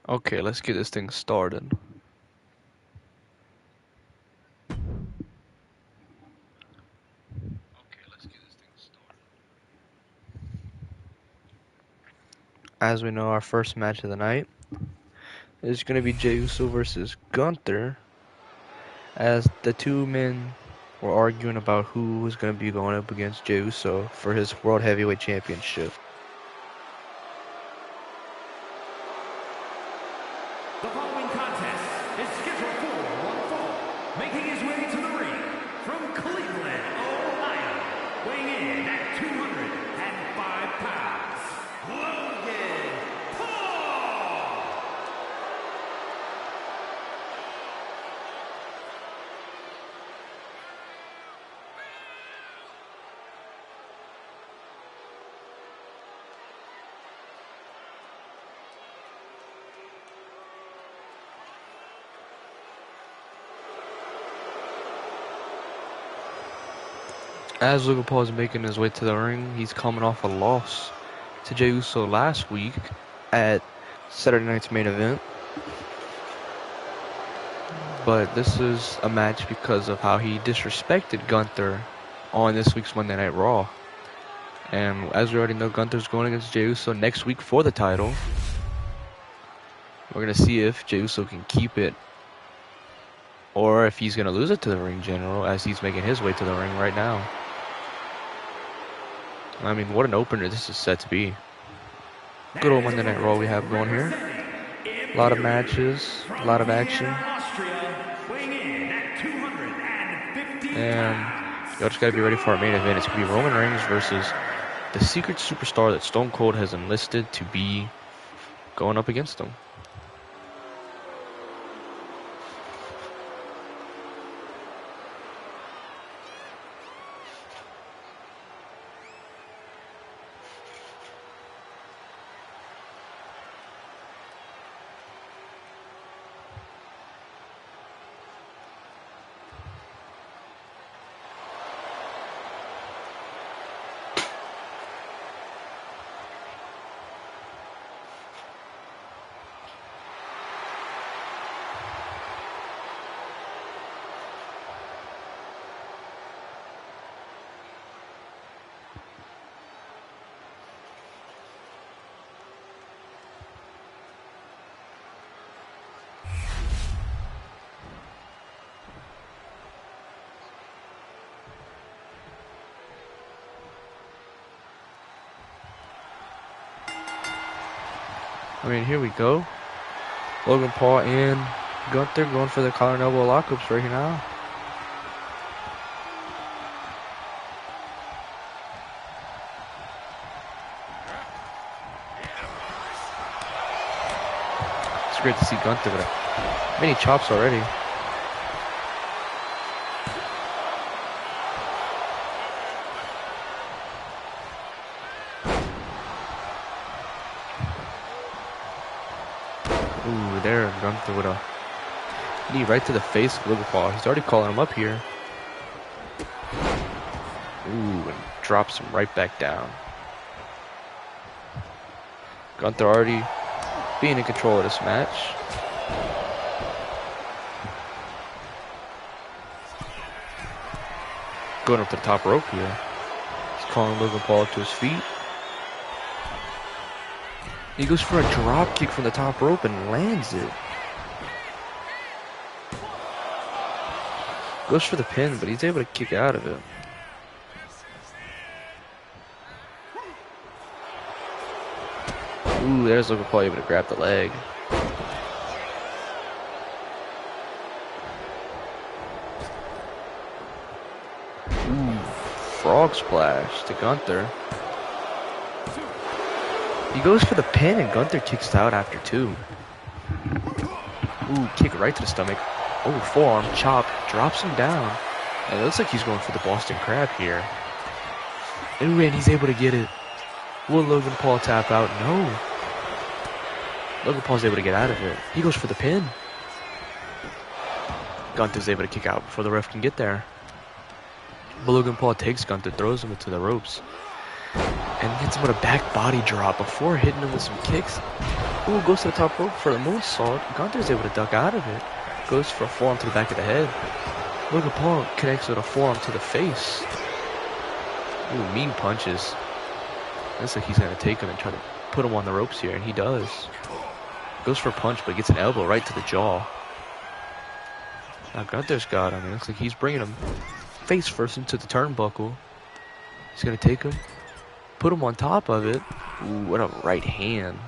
Okay, let's get this thing started. As we know, our first match of the night is going to be Jey Uso versus Gunther, as the two men were arguing about who was going to be going up against Jey Uso for his World Heavyweight Championship. The following contest is scheduled for one fall, making his way to the ring from Cleveland, Ohio, weighing in at 205 pounds, Logan Paul! As Logan Paul is making his way to the ring, he's coming off a loss to Jey Uso last week at Saturday night's main event. But this is a match because of how he disrespected Gunther on this week's Monday Night Raw. And as we already know, Gunther's going against Jey Uso next week for the title. We're going to see if Jey Uso can keep it, or if he's going to lose it to the Ring General, as he's making his way to the ring right now. I mean, what an opener this is set to be. Good old Monday Night Raw we have going here. A lot of matches, a lot of action. And y'all just gotta be ready for our main event. It's gonna be Roman Reigns versus the secret superstar that Stone Cold has enlisted to be going up against him. I mean, here we go. Logan Paul and Gunther going for the collar and elbow lockups right here now. It's great to see Gunther with many chops already. Ooh, there, Gunther with a knee right to the face of Logan Paul. He's already calling him up here. Ooh, and drops him right back down. Gunther already being in control of this match. Going up to the top rope here. He's calling Logan Paul to his feet. He goes for a drop kick from the top rope and lands it. Goes for the pin, but he's able to kick out of it. Ooh, there's Logan Paul able to grab the leg. Ooh, frog splash to Gunther. He goes for the pin and Gunther kicks out after two. Ooh, kick right to the stomach. Oh, forearm chop, drops him down. And it looks like he's going for the Boston Crab here. Ooh, and he's able to get it. Will Logan Paul tap out? No. Logan Paul's able to get out of it. He goes for the pin. Gunther's able to kick out before the ref can get there. But Logan Paul takes Gunther, throws him into the ropes, and hits him with a back body drop before hitting him with some kicks. Ooh, goes to the top rope for the moonsault. Gunther's able to duck out of it. Goes for a forearm to the back of the head. Logan Paul connects with a forearm to the face. Ooh, mean punches. Looks like he's going to take him and try to put him on the ropes here, and he does. Goes for a punch, but gets an elbow right to the jaw. Now Gunther's got him. It looks like he's bringing him face first into the turnbuckle. He's going to take him, put him on top of it. Ooh, what a right hand.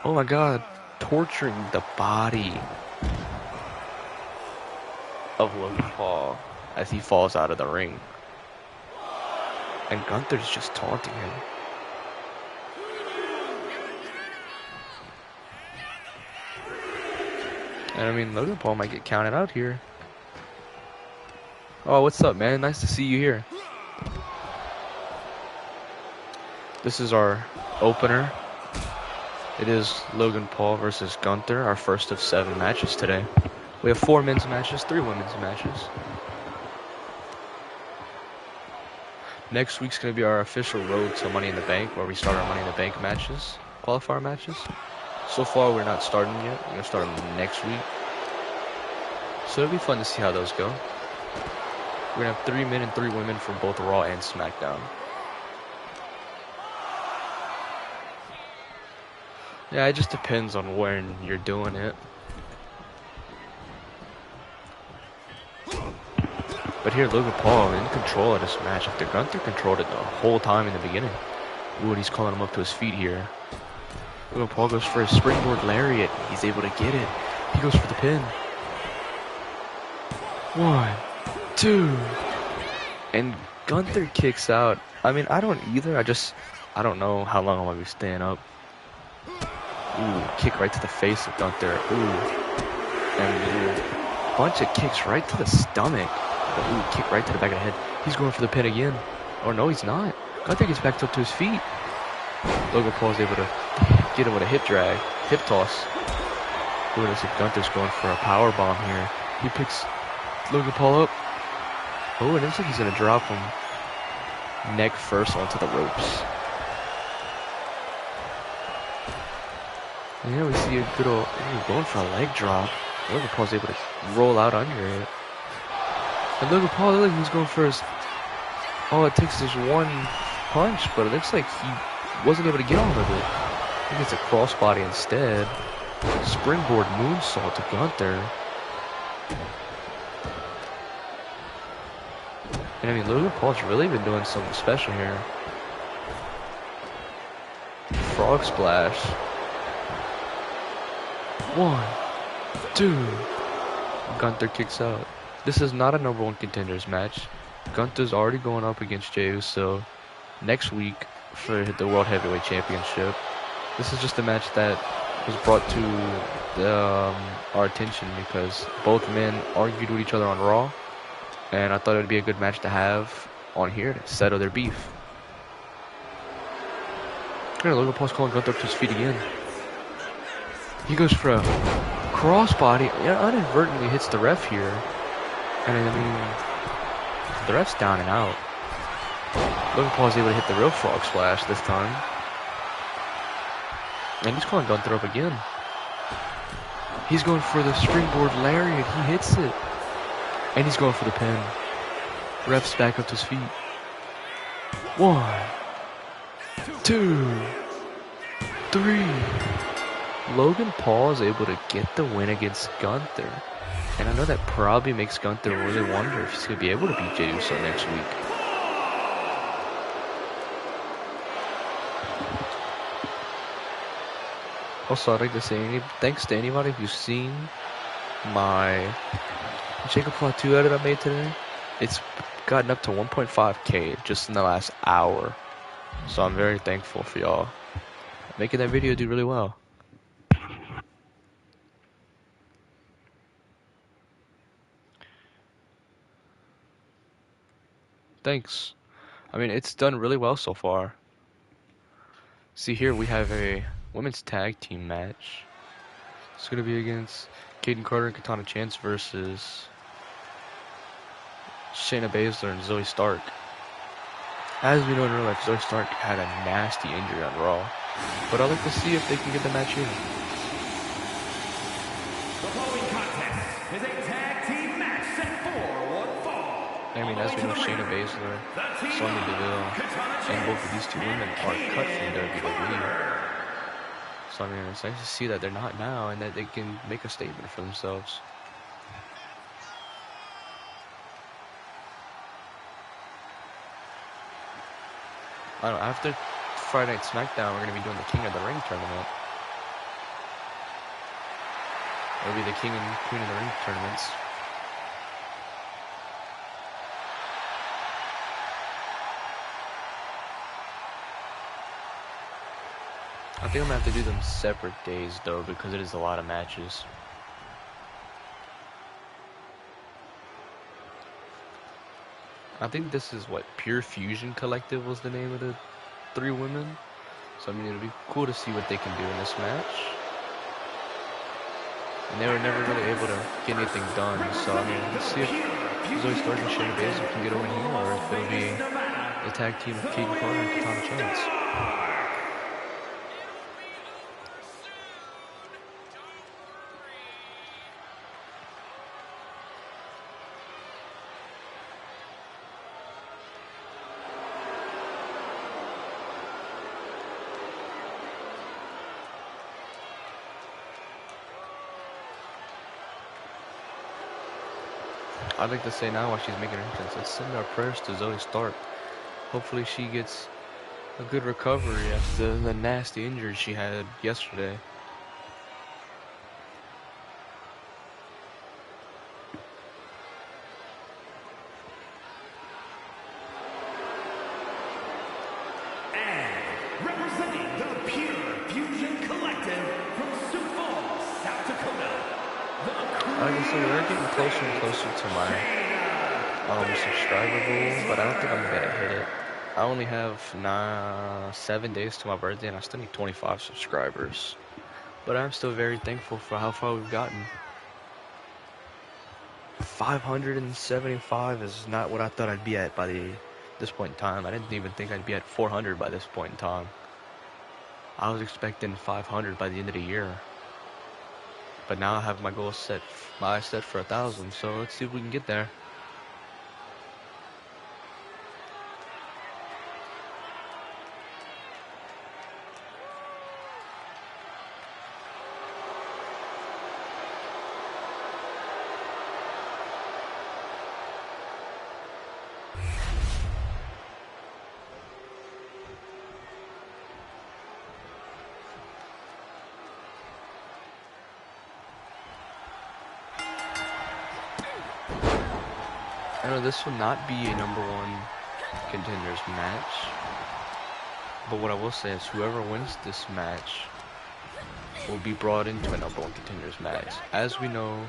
Oh my god. Torturing the body of Logan Paul as he falls out of the ring. And Gunther's just taunting him. And I mean, Logan Paul might get counted out here. Oh, what's up, man? Nice to see you here. This is our opener. It is Logan Paul versus Gunther, our first of 7 matches today. We have 4 men's matches, 3 women's matches. Next week's going to be our official road to Money in the Bank, where we start our Money in the Bank matches, qualifier matches. So far, we're not starting yet. We're going to start them next week. So it'll be fun to see how those go. We're going to have 3 men and 3 women from both Raw and SmackDown. Yeah, it just depends on when you're doing it. But here, Logan Paul in control of this match after Gunther controlled it the whole time in the beginning. Ooh, and he's calling him up to his feet here. Logan Paul goes for his springboard lariat. He's able to get it. He goes for the pin. 1, 2. And Gunther kicks out. I mean, I don't either. I don't know how long I'm going to be staying up. Ooh, kick right to the face of Gunther. Ooh. And a bunch of kicks right to the stomach. But ooh, kick right to the back of the head. He's going for the pin again. Or no, he's not. Gunther gets back up to his feet. Logan Paul's able to get him with a hip drag. Hip toss. Ooh, it looks like Gunther's going for a power bomb here. He picks Logan Paul up. Oh, it looks like he's going to drop him neck first onto the ropes. And here we see a good old, going for a leg drop. Logan Paul's able to roll out under it. And Logan Paul, look like he's going for his, all it takes is one punch, but it looks like he wasn't able to get all of it. He gets a crossbody instead. Springboard moonsault to Gunther. And I mean, Logan Paul's really been doing something special here. Frog splash. 1, 2. Gunther kicks out. This is not a number 1 contenders match. Gunther's already going up against Jey Uso next week for the World Heavyweight Championship. This is just a match that was brought to our attention because both men argued with each other on Raw. And I thought it would be a good match to have on here to settle their beef. Here, Logan Paul's calling Gunther up to his feet again. He goes for a crossbody. Yeah, inadvertently hits the ref here. And I mean, the ref's down and out. Logan Paul's able to hit the real frog splash this time. And he's calling Gunther up again. He's going for the springboard lariat. He hits it. And he's going for the pin. Ref's back up to his feet. 1, 2, 3. Logan Paul is able to get the win against Gunther. And I know that probably makes Gunther really wonder if he's going to be able to beat Jey Uso next week. Also, I'd like to say thanks to anybody who's seen my Jacob Fatu edit I made today. It's gotten up to 1.5K just in the last hour. So I'm very thankful for y'all making that video do really well. Thanks. I mean, it's done really well so far. See here we have a women's tag team match. It's going to be against Kaden Carter and Katana Chance versus Shayna Baszler and Zoe Stark. As we know in real life, Zoe Stark had a nasty injury on Raw. But I'd like to see if they can get the match in. The following contest is a tag team match set for one fall. I mean, as we know, Shayna Baszler, Sonya Deville, and both of these two women are cut from WWE. So I mean, it's nice to see that they're not now and that they can make a statement for themselves. I don't know, after Friday Night SmackDown, we're going to be doing the King of the Ring tournament. It'll be the King and Queen of the Ring tournaments. I think I'm going to have to do them separate days, though, because it is a lot of matches. I think this is what Pure Fusion Collective was the name of the three women. So I mean, it'll be cool to see what they can do in this match. And they were never really able to get anything done. So I mean, let's see if Zoe Stark and Shayna Baszler can get over here, or if it'll be the tag team of Kaden Carter and Katana Chance. I'd like to say now while she's making her entrance, let's send our prayers to Zoe Stark. Hopefully she gets a good recovery after the nasty injury she had yesterday. And representing the Pure Fusion Collective from Sioux Falls, South Dakota. Like I said, we're getting closer and closer to my subscriber goal, but I don't think I'm gonna hit it. I only have 7 days to my birthday, and I still need 25 subscribers. But I'm still very thankful for how far we've gotten. 575 is not what I thought I'd be at by this point in time. I didn't even think I'd be at 400 by this point in time. I was expecting 500 by the end of the year. But now I have my goal set, my eyes set for 1,000, so let's see if we can get there. I know this will not be a #1 contenders match, but what I will say is whoever wins this match will be brought into a #1 contenders match. As we know,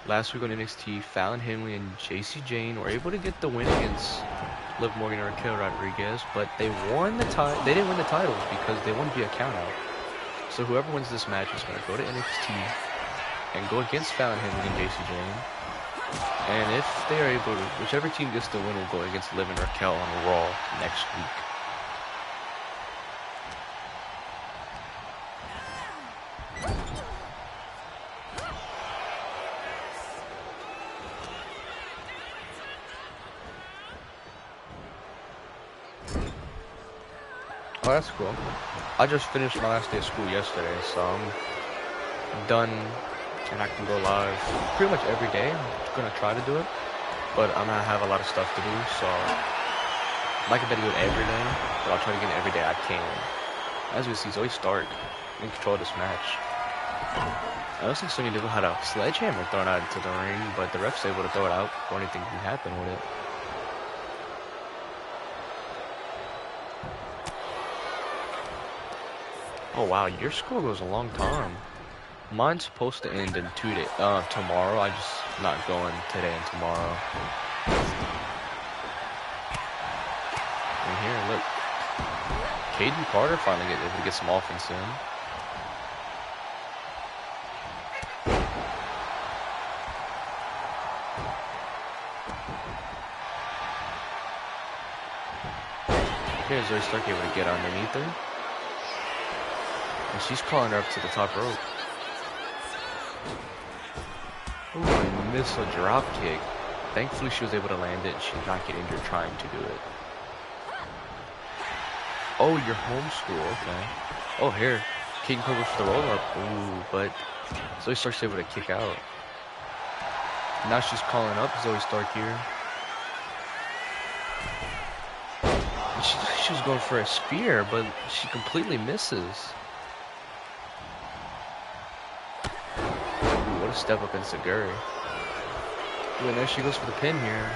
last week on NXT, Fallon Henley and JC Jane were able to get the win against Liv Morgan and Raquel Rodriguez, but they won the they didn't win the titles because they won via countout. So whoever wins this match is going to go to NXT and go against Fallon Henley and JC Jane. And if they are able to, whichever team gets the win will go against Liv and Raquel on Raw next week. Oh, that's cool. I just finished my last day of school yesterday, so I'm done. And I can go live pretty much every day. I'm gonna try to do it, but I'm gonna have a lot of stuff to do, so I'm not gonna do it every day, but I'll try to get it every day I can. As we see, Zoe Stark in control of this match. I don't think Sonya Deville had a sledgehammer thrown out into the ring, but the ref's able to throw it out before anything can happen with it. Oh wow, your school goes a long time. Mine's supposed to end in 2 days. Tomorrow. I just not going today and tomorrow. And here, look, Kaden Carter finally able to get some offense in. Here's Zoe Stark able to get underneath her. And she's calling her up to the top rope. Ooh, and missile drop kick. Thankfully, she was able to land it and she did not get injured trying to do it. Oh, you're homeschool, okay. Oh, here. Kaden Carter for the roll-up. Ooh, but Zoe Stark's able to kick out. Now she's calling up Zoe Stark here. And she was going for a spear, but she completely misses. Ooh, what a step up in Saguri. Ooh, and there she goes for the pin here.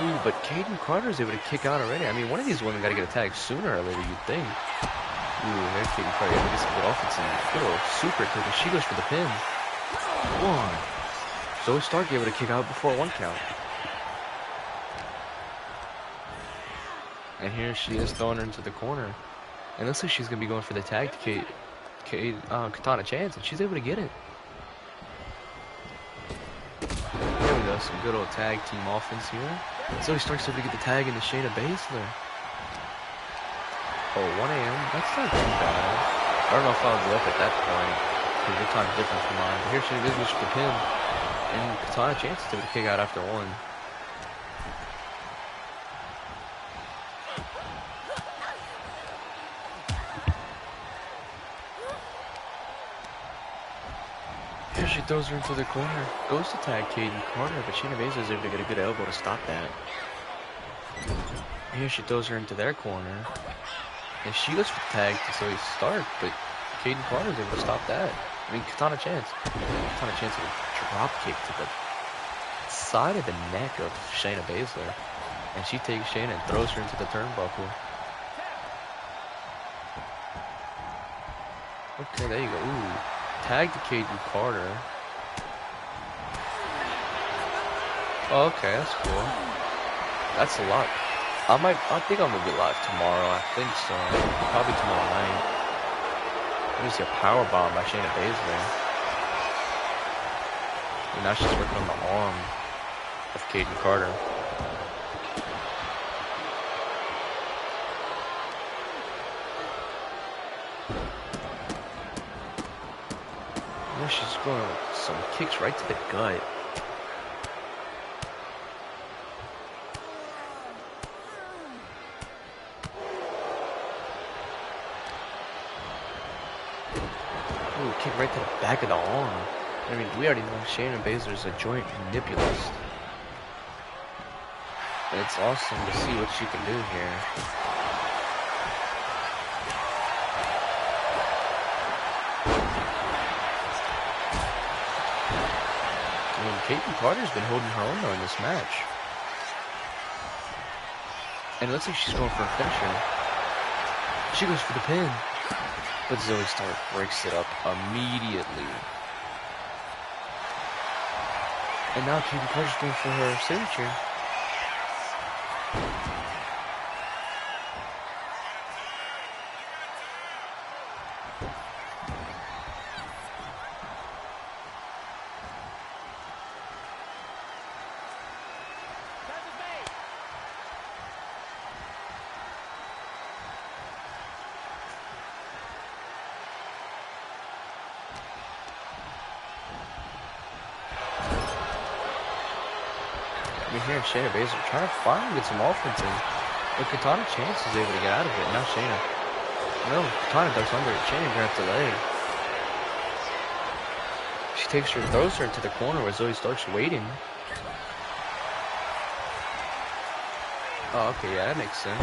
Ooh, but Kaden Carter is able to kick out already. I mean, one of these women got to get a tag sooner or later, you'd think. Ooh, there's Kaden Carter able to get some good offense and good old super kick, and she goes for the pin. One. Zoe Stark able to kick out before 1 count. And here she is throwing her into the corner. And looks like she's going to be going for the tag to Katana Chance, and she's able to get it. There we go, some good old tag team offense here. Zoe Stark's able to get the tag into Shayna Baszler. Oh, 1 a.m. That's not too bad. I don't know if I'll be up at that point, because your time's different from mine. But here Shayna Baszler for the pin. And Katana Chance is able to kick out after 1. Here she throws her into the corner. Goes to tag Kaden Carter, but Shayna Baszler is able to get a good elbow to stop that. Here she throws her into their corner. And she goes for the tag to Zoe Stark, but Kaden Carter is able to stop that. I mean, Katana Chance. Katana Chance with a drop kick to the side of the neck of Shayna Baszler. And she takes Shayna and throws her into the turnbuckle. Okay, there you go. Ooh. Tag to Kaden Carter. Oh, okay, that's cool. That's a lot. I think I'm gonna be live tomorrow. I think so. Probably tomorrow night. There's a power bomb by Shayna Baszler. And now she's working on the arm of Kaden Carter. Now she's going with some kicks right to the gut. Ooh, kick right to the back of the arm. I mean, we already know Shayna Baszler is a joint manipulist. But it's awesome to see what she can do here. I mean, Kaden Carter's been holding her own though in this match. And it looks like she's going for a finisher. She goes for the pin. But Zoe Stark breaks it up immediately. And now Kaden Carter's going for her signature. Here Shayna Baszler trying to finally get some offense in. But Katana Chance is able to get out of it. Now Shayna. No, Katana ducks under it. Shayna grabs the leg. She takes her, throws her into the corner where Zoe Stark's waiting. Oh, okay, yeah, that makes sense.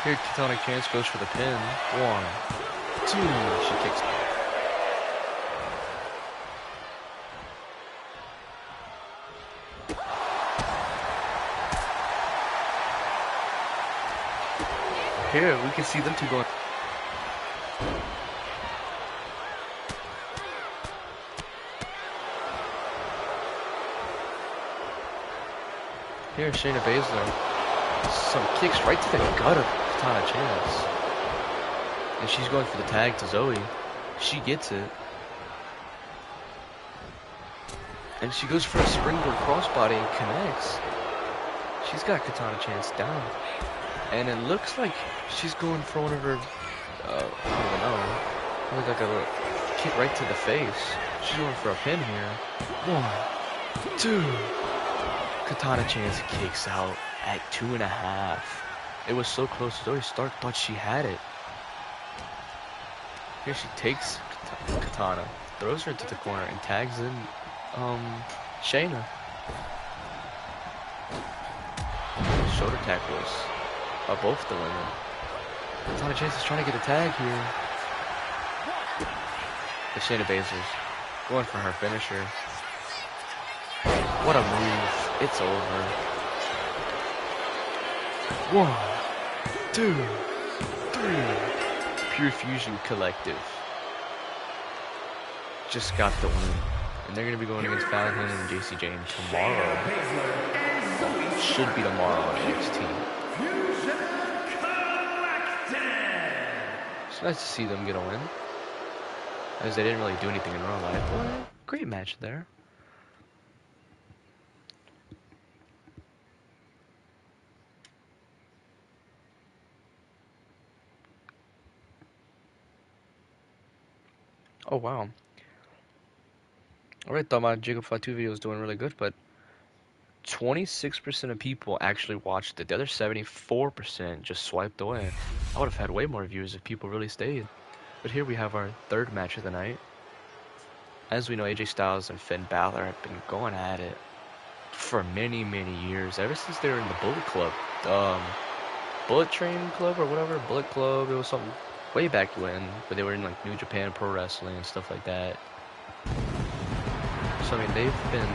Here Katana Chance goes for the pin. 1, 2, she kicks. Here, we can see them two going. Here, Shayna Baszler. Some kicks right to the gut of Katana Chance. And she's going for the tag to Zoe. She gets it. And she goes for a springboard crossbody and connects. She's got Katana Chance down. And it looks like she's going for one of her, I don't even know, probably like a little kick right to the face. She's going for a pin here. 1, 2. Katana Chance kicks out at 2.5. It was so close. Zoe Stark thought she had it. Here she takes Katana, throws her into the corner, and tags in Shayna. Shoulder tackles of both the women. Katana Chance is trying to get a tag here. But Shayna Baszler's going for her finisher. What a move. It's over. 1, 2, 3. Pure Fusion Collective just got the win. And they're going to be going against Fallon and JC Jane tomorrow. Should be tomorrow on NXT. It's nice to see them get a win, as they didn't really do anything in real life. But great match there. Oh wow. I really thought my Jacob Fatu video was doing really good, but 26% of people actually watched it. The other 74% just swiped away. I would have had way more views if people really stayed. But here we have our third match of the night. As we know, AJ Styles and Finn Balor have been going at it for many, many years. Ever since they were in the Bullet Club. Bullet Train Club or whatever. Bullet Club. It was something way back when. But they were in like New Japan Pro Wrestling and stuff like that. So I mean, they've been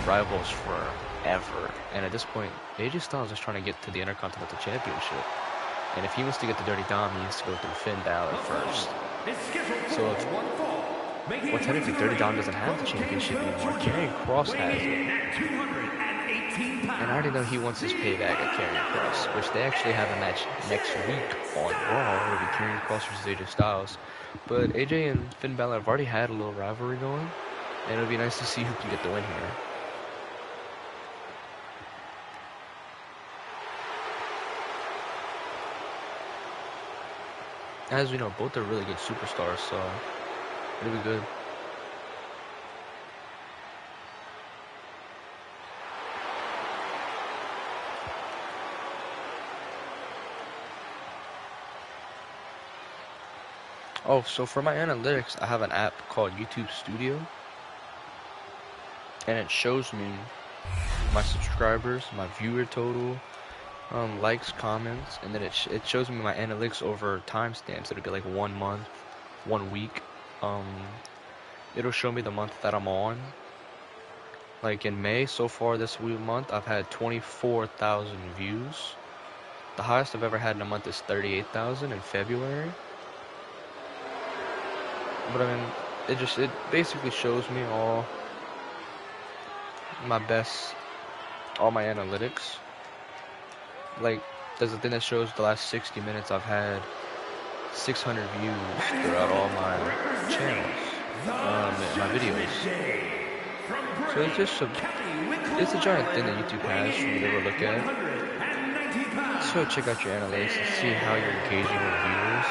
rivals forever. And at this point, AJ Styles is trying to get to the Intercontinental Championship. And if he wants to get the Dirty Dom, he needs to go through Finn Balor first. So well, technically Dirty Dom doesn't have the championship anymore. Karrion Kross has it. And I already know he wants his payback at Karrion Kross, which they actually have a match next week on Raw. It'll be Karrion Kross versus AJ Styles. But AJ and Finn Balor have already had a little rivalry going. And it'll be nice to see who can get the win here. As we know, both are really good superstars, so it'll be good. Oh, so for my analytics, I have an app called YouTube Studio. And it shows me my subscribers, my viewer total, likes, comments, and then it shows me my analytics over timestamps. It'll be like 1 month, 1 week. It'll show me the month that I'm on. Like in May, so far this month, I've had 24,000 views. The highest I've ever had in a month is 38,000 in February. But I mean, it basically shows me all my analytics. Like, there's a thing that shows the last 60 minutes I've had 600 views throughout all my channels, my videos. So it's a giant thing that YouTube has for you to look at. So check out your analytics and see how you're engaging with viewers.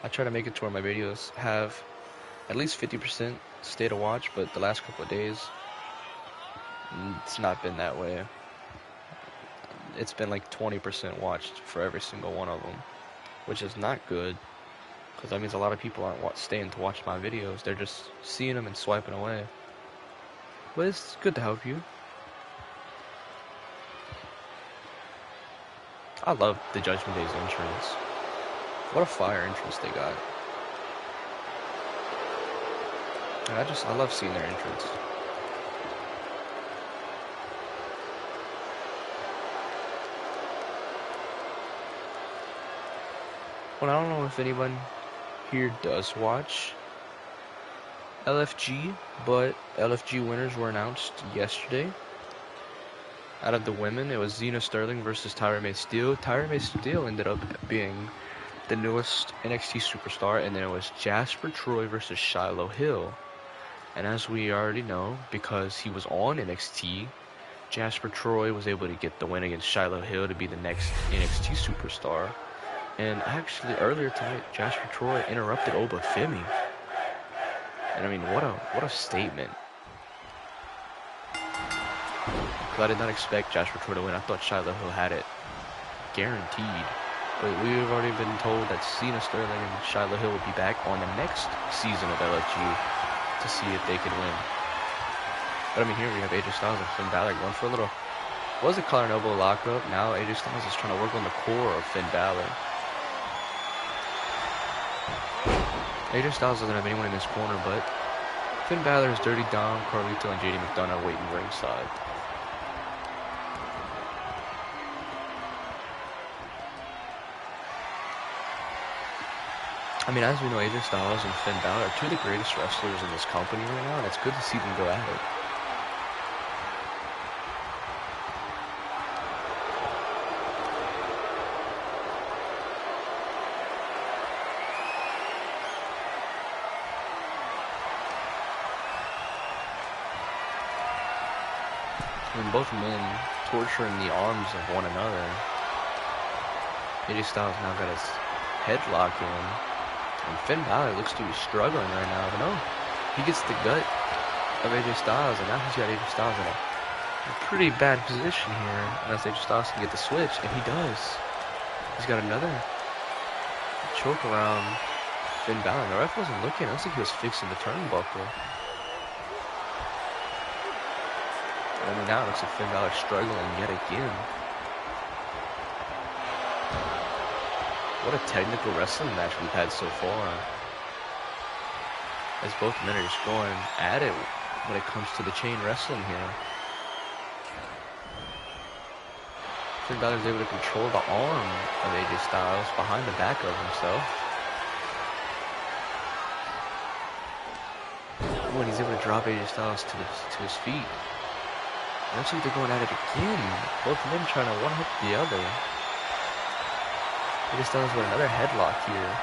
I try to make it to where my videos have at least 50% stay to watch, but the last couple of days, it's not been that way. It's been like 20% watched for every single one of them, which is not good, because that means a lot of people aren't staying to watch my videos. They're just seeing them and swiping away. But it's good to help you. I love the Judgment Day's entrance. What a fire entrance they got. And I love seeing their entrance. Well, I don't know if anyone here does watch LFG, but LFG winners were announced yesterday. Out of the women, it was Xena Sterling versus Tyra May Steele. Tyra May Steele ended up being the newest NXT superstar, and then it was Jasper Troy versus Shiloh Hill. And as we already know, because he was on NXT, Jasper Troy was able to get the win against Shiloh Hill to be the next NXT superstar. And actually, earlier tonight, Jasper Troy interrupted Oba Femi. And I mean, what a statement. Because I did not expect Jasper Troy to win. I thought Shiloh Hill had it guaranteed. But we've already been told that Cena Sterling and Shiloh Hill will be back on the next season of LFG to see if they could win. But I mean, here we have AJ Styles and Finn Balor going for a little, was it collar and elbow lockup? Now AJ Styles is trying to work on the core of Finn Balor. AJ Styles doesn't have anyone in his corner, but Finn Balor is Dirty Dom, Carlito, and JD McDonough waiting ringside. I mean, as we know, AJ Styles and Finn Balor are two of the greatest wrestlers in this company right now, and it's good to see them go at it. I mean, both men torturing the arms of one another. AJ Styles now got his headlock in. And Finn Balor looks to be struggling right now, but no, he gets the gut of AJ Styles, and now he's got AJ Styles in a pretty bad position here, unless AJ Styles can get the switch, and he does. He's got another choke around Finn Balor. The ref wasn't looking. It looks like he was fixing the turnbuckle. And now it looks like Finn Balor struggling yet again. What a technical wrestling match we've had so far. As both men are just going at it when it comes to the chain wrestling here. Finn Balor is able to control the arm of AJ Styles behind the back of himself. When he's able to drop AJ Styles to his feet. It looks like they're going at it again. Both men trying to one-hit the other. AJ Styles with another headlock here.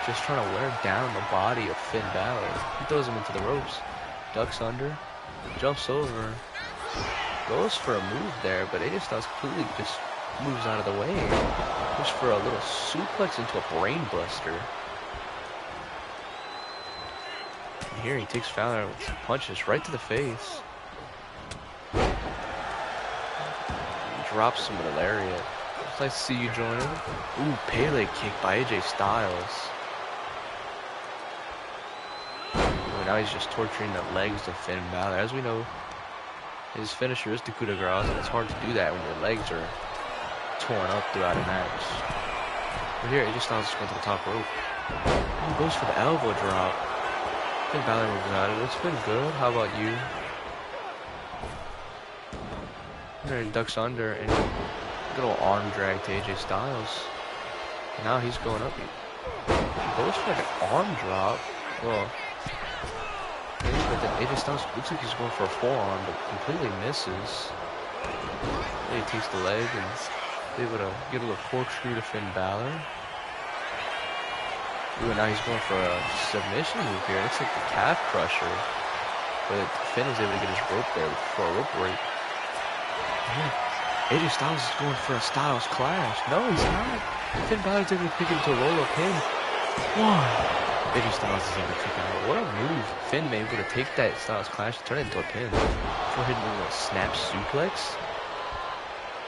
Just trying to wear down the body of Finn Balor. He throws him into the ropes. Ducks under. Jumps over. Goes for a move there, but AJ Styles completely just moves out of the way. Goes for a little suplex into a brain buster. And here he takes Balor with some punches right to the face. He drops him with a lariat. It's nice to see you joining. Ooh, Pele kick by AJ Styles. And now he's just torturing the legs of Finn Balor. As we know, his finisher is the coup de grace, and it's hard to do that when your legs are torn up throughout a match. But here, AJ Styles is going to the top rope. He goes for the elbow drop. Finn Balor moves out of it. It's been good. How about you? He ducks under and good old arm drag to AJ Styles. And now he's going up. He goes for like an arm drop. Well, but then AJ Styles looks like he's going for a forearm, but completely misses. Then he takes the leg and is able to get a little corkscrew to Finn Balor. Ooh, and now he's going for a submission move here. It looks like the calf crusher. But Finn is able to get his rope there for a rope break. Yeah. AJ Styles is going for a Styles Clash. No, he's not. Finn Balor's able to pick him to a roll-up pin. One. AJ Styles is able to kick out. What a move. Finn may be able to take that Styles Clash and turn it into a pin. Before hitting a little snap suplex.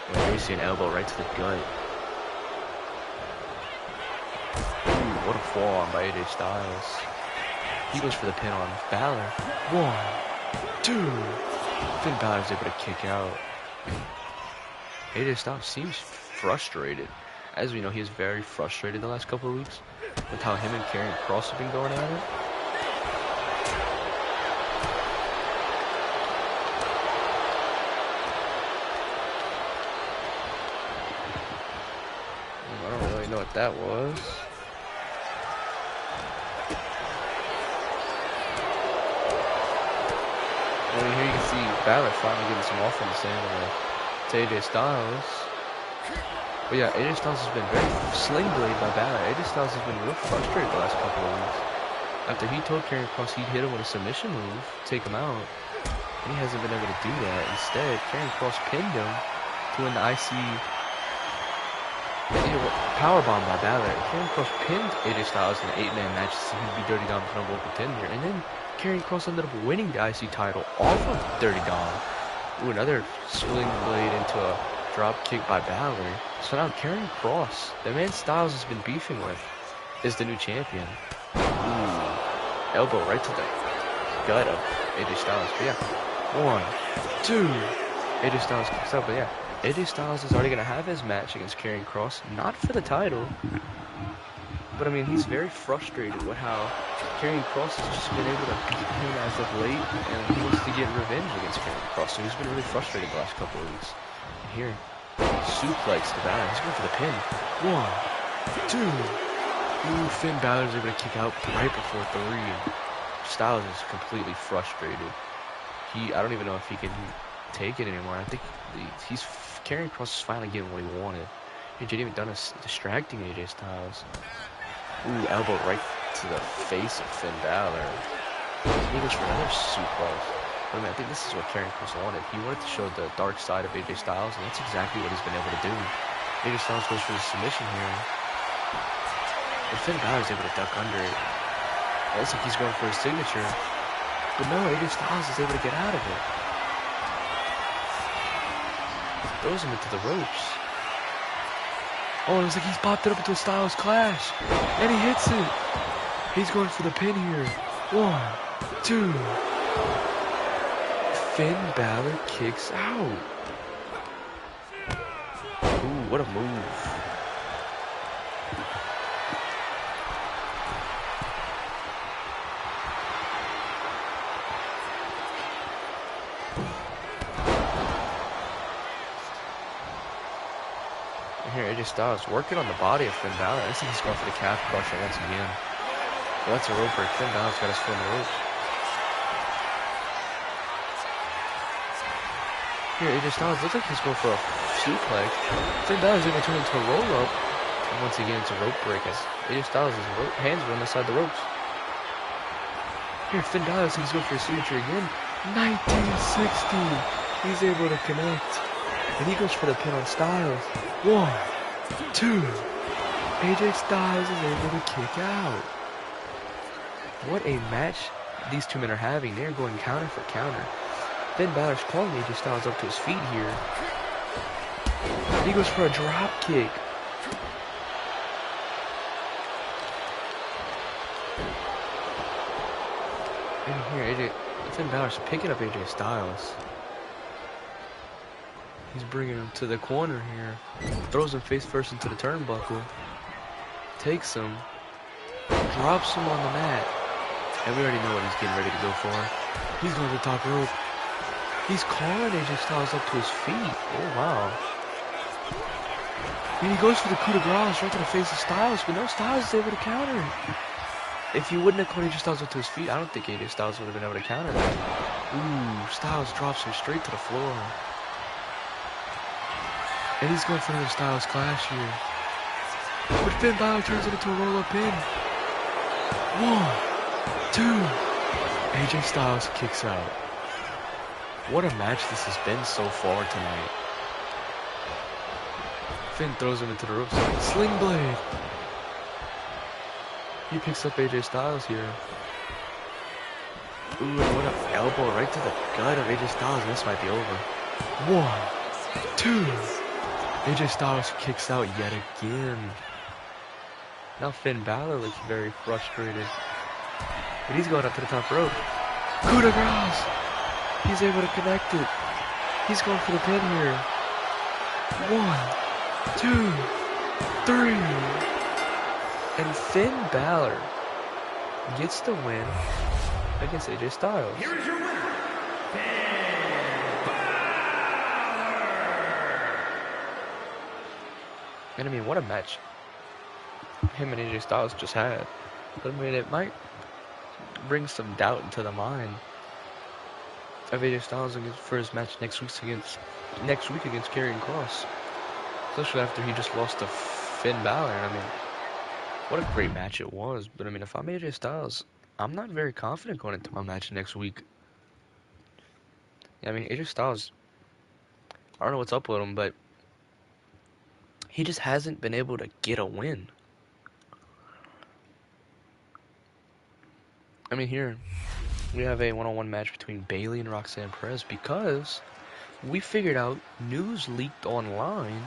And here we see an elbow right to the gut. Ooh, what a forearm by AJ Styles. He goes for the pin on Balor. 1, 2. Finn Balor's able to kick out. AJ Styles seems frustrated. As we know, he is very frustrated the last couple of weeks with how him and Karrion Kross have been going at it. I don't really know what that was. Well, here you can see Balor finally getting some offense in to AJ Styles. But yeah, AJ Styles has been very sling blade by Balor. AJ Styles has been real frustrated the last couple of weeks. After he told Karrion Kross he'd hit him with a submission move, take him out. And he hasn't been able to do that. Instead, Karrion Kross pinned him to win the IC powerbomb by Balor. Karrion Kross pinned AJ Styles in an 8-man match so he'd be Dirty Dom's number one contender. And then Karrion Kross ended up winning the IC title off of Dirty Dom. Ooh, another swing blade into a drop kick by Balor. So now Karrion Kross, the man Styles has been beefing with, is the new champion. Ooh, elbow right to the gut of AJ Styles. But yeah, 1, 2. AJ Styles kicks out, but yeah. AJ Styles is already going to have his match against Karrion Kross, not for the title, but I mean, he's very frustrated with how Karrion Kross has just been able to beat him as of late, and he wants to get revenge against Karrion Kross, so he's been really frustrated the last couple of weeks. And here, suplex to Balor, he's going for the pin. 1, 2. Ooh, Finn Balor's able to kick out right before 3. Styles is completely frustrated. I don't even know if he can take it anymore. I think Karrion Kross is finally getting what he wanted. AJ even done is distracting AJ Styles. Ooh, elbow right to the face of Finn Balor. He goes for another suplex. But I mean, I think this is what Karrion Kross wanted. He wanted to show the dark side of AJ Styles, and that's exactly what he's been able to do. AJ Styles goes for the submission here. But Finn Balor's able to duck under it. It looks like he's going for his signature. But no, AJ Styles is able to get out of it. Throws him into the ropes. Oh, it looks like he's popped it up into a Styles Clash. And he hits it. He's going for the pin here. 1, 2. Finn Balor kicks out. Ooh, what a move. Here, AJ Styles working on the body of Finn Balor. I think he's going for the calf crusher once again. Well, that's a rope break. Finn Balor's got his foot in the ropes. Here, AJ Styles looks like he's going for a suplex. Finn Balor's able to turn into a roll-up. And once again, it's a rope break as AJ Styles' hands are on the side of the ropes. Here, Finn Balor looks like he's going for a signature again. 1960. He's able to connect. And he goes for the pin on Styles. 1, 2. AJ Styles is able to kick out. What a match these two men are having. They're going counter for counter. Finn Balor's calling AJ Styles up to his feet here. He goes for a drop kick. And here, Finn Balor's picking up AJ Styles. He's bringing him to the corner here. Throws him face first into the turnbuckle. Takes him. Drops him on the mat. And we already know what he's getting ready to go for. He's going to the top rope. He's calling AJ Styles up to his feet. Oh, wow. And he goes for the coup de grace right to the face of Styles. But no, Styles is able to counter it. If he wouldn't have called AJ Styles up to his feet, I don't think AJ Styles would have been able to counter that. Ooh, Styles drops him straight to the floor. And he's going for another Styles Clash here. But Finn Balor turns it into a roll-up pin. 1, 2. AJ Styles kicks out. What a match this has been so far tonight. Finn throws him into the ropes. Sling blade. He picks up AJ Styles here. Ooh, and what an elbow right to the gut of AJ Styles. And this might be over. 1, 2. AJ Styles kicks out yet again. Now Finn Balor looks very frustrated. But he's going up to the top rope. Coup de grace. He's able to connect it. He's going for the pin here. 1, 2, 3. And Finn Balor gets the win against AJ Styles. Here is your winner, And I mean, what a match him and AJ Styles just had. But I mean, it might bring some doubt into the mind of AJ Styles for his match next week against Karrion Kross. Especially after he just lost to Finn Balor. I mean, what a great match it was. But I mean, if I'm AJ Styles, I'm not very confident going into my match next week. I mean, AJ Styles, I don't know what's up with him, but he just hasn't been able to get a win. I mean, here, we have a one-on-one match between Bayley and Roxanne Perez because we figured out, news leaked online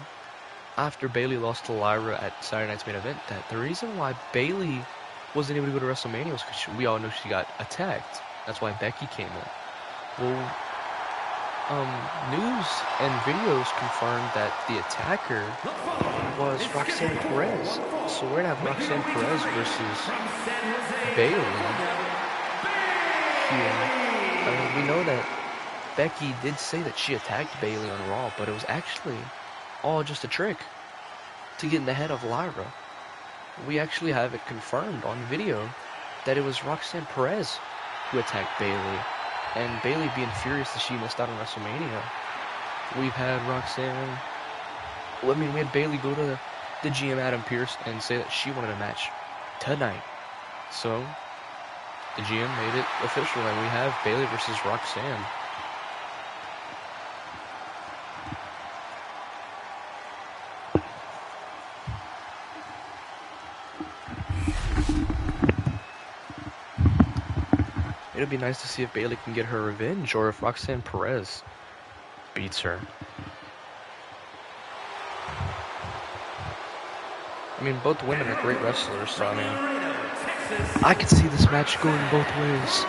after Bayley lost to Lyra at Saturday Night's Main Event, that the reason why Bayley wasn't able to go to WrestleMania was because we all know she got attacked. That's why Becky came in. Well, news and videos confirmed that the attacker was Roxanne Perez. So we're gonna have Roxanne Perez versus Bayley here. I mean, we know that Becky did say that she attacked Bayley on Raw, but it was actually all just a trick to get in the head of Lyra. We actually have it confirmed on video that it was Roxanne Perez who attacked Bayley, and Bayley being furious that she missed out on WrestleMania. We've had Roxanne, we had Bayley go to the GM Adam Pearce and say that she wanted a match tonight. So the GM made it official, and we have Bayley versus Roxanne. It'll be nice to see if Bayley can get her revenge or if Roxanne Perez beats her. I mean, both women are great wrestlers, so I mean, I could see this match going both ways.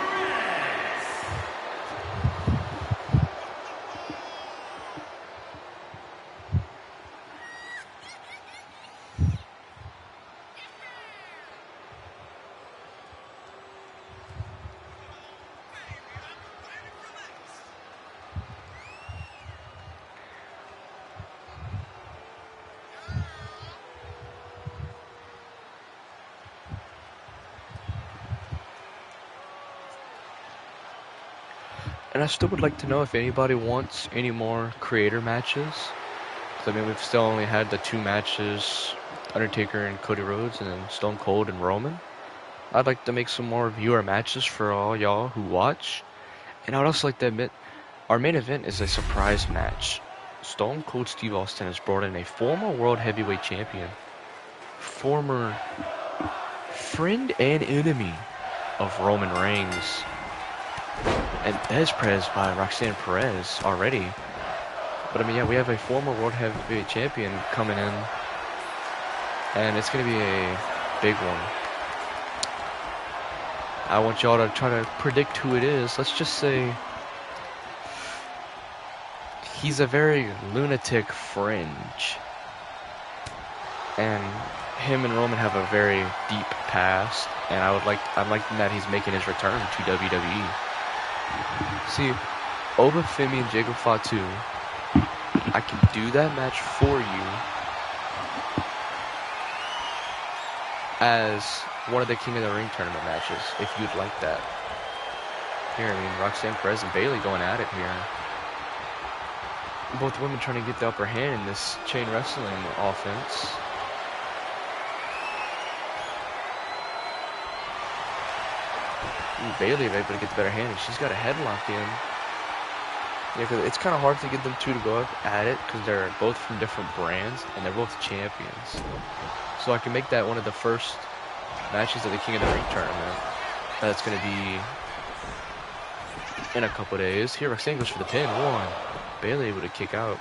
And I still would like to know if anybody wants any more creator matches. 'Cause I mean, we've still only had the 2 matches, Undertaker and Cody Rhodes, and then Stone Cold and Roman. I'd like to make some more viewer matches for all y'all who watch. And I would also like to admit, our main event is a surprise match. Stone Cold Steve Austin has brought in a former World Heavyweight Champion, former friend and enemy of Roman Reigns, and Bez Perez by Roxanne Perez already. But I mean, yeah, we have a former World Heavyweight Champion coming in, and it's going to be a big one. I want y'all to try to predict who it is. Let's just say he's a very lunatic fringe, and him and Roman have a very deep past, and I'd like that he's making his return to WWE. See, Oba Femi and Jacob Fatu, I can do that match for you as one of the King of the Ring tournament matches, if you'd like that. Here, I mean, Roxanne Perez and Bayley going at it here. Both women trying to get the upper hand in this chain wrestling offense. Ooh, Bayley able to get the better hand, and she's got a headlock in. Yeah, because it's kind of hard to get them two to go at it because they're both from different brands and they're both champions. So I can make that one of the first matches of the King of the Ring tournament. That's going to be in a couple days. Here, Roxanne goes for the pin. 1. Bayley able to kick out.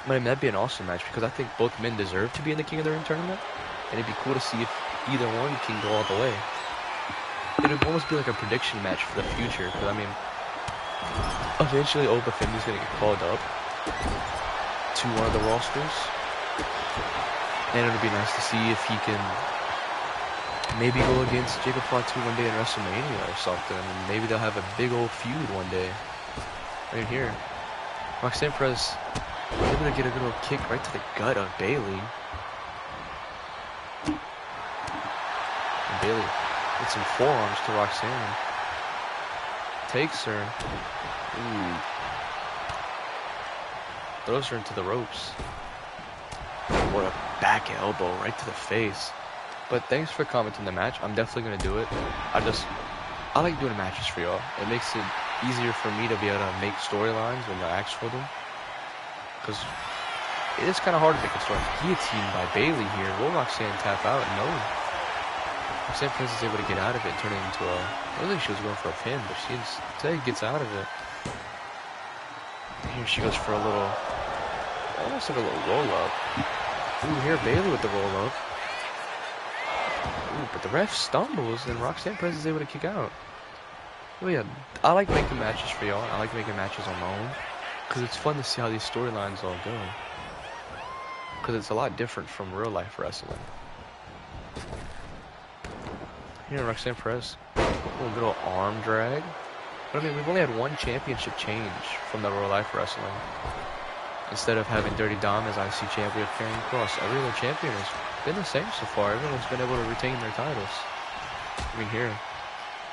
I mean, that'd be an awesome match because I think both men deserve to be in the King of the Ring tournament. And it'd be cool to see if either one can go all the way. It would almost be like a prediction match for the future. Because, I mean, eventually Oba Femi's going to get called up to one of the rosters. And it would be nice to see if he can maybe go against Jacob Fatu one day in WrestleMania or something. And maybe they'll have a big old feud one day. Right here. Roxanne Perez able to get a good old kick right to the gut of Bayley. And Bayley with some forearms to Roxanne. Takes her. Ooh. Throws her into the ropes. What a back elbow right to the face. But thanks for commenting the match. I'm definitely going to do it. I like doing matches for y'all. It makes it easier for me to be able to make storylines when you're asked for them. Because it is kind of hard to make a story. Guillotined by Bailey here. Will Roxanne tap out? No. Roxanne Perez is able to get out of it and turn it into a... I don't think she was going for a pin, but she instead gets out of it. Here she goes for a little... almost like a little roll-up. Ooh, here Bailey with the roll-up. Ooh, but the ref stumbles and Roxanne Perez is able to kick out. Oh yeah, I like making matches for y'all. I like making matches on my own. Because it's fun to see how these storylines all go. Because it's a lot different from real life wrestling. Here, Roxanne Perez. A little arm drag. But I mean, we've only had one championship change from the real life wrestling. Instead of having Dirty Dom as IC champion, we have Karrion Kross. Every other champion has been the same so far. Everyone's been able to retain their titles. I mean, here,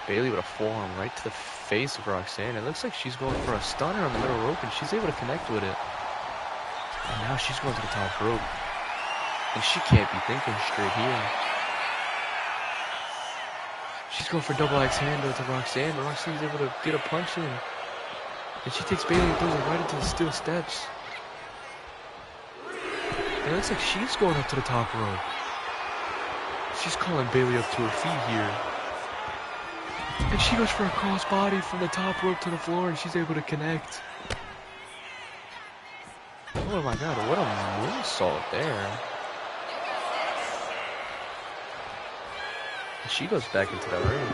Bailey with a forearm right to the face of Roxanne. It looks like she's going for a stunner on the middle rope, and she's able to connect with it. And now she's going to the top rope. And she can't be thinking straight here. She's going for double axe handle to Roxanne, but Roxanne's able to get a punch in. And she takes Bailey and throws her right into the steel steps. And it looks like she's going up to the top rope. She's calling Bailey up to her feet here. And she goes for a crossbody from the top rope to the floor, and she's able to connect. Oh my god, what a moonsault there. And she goes back into the ring.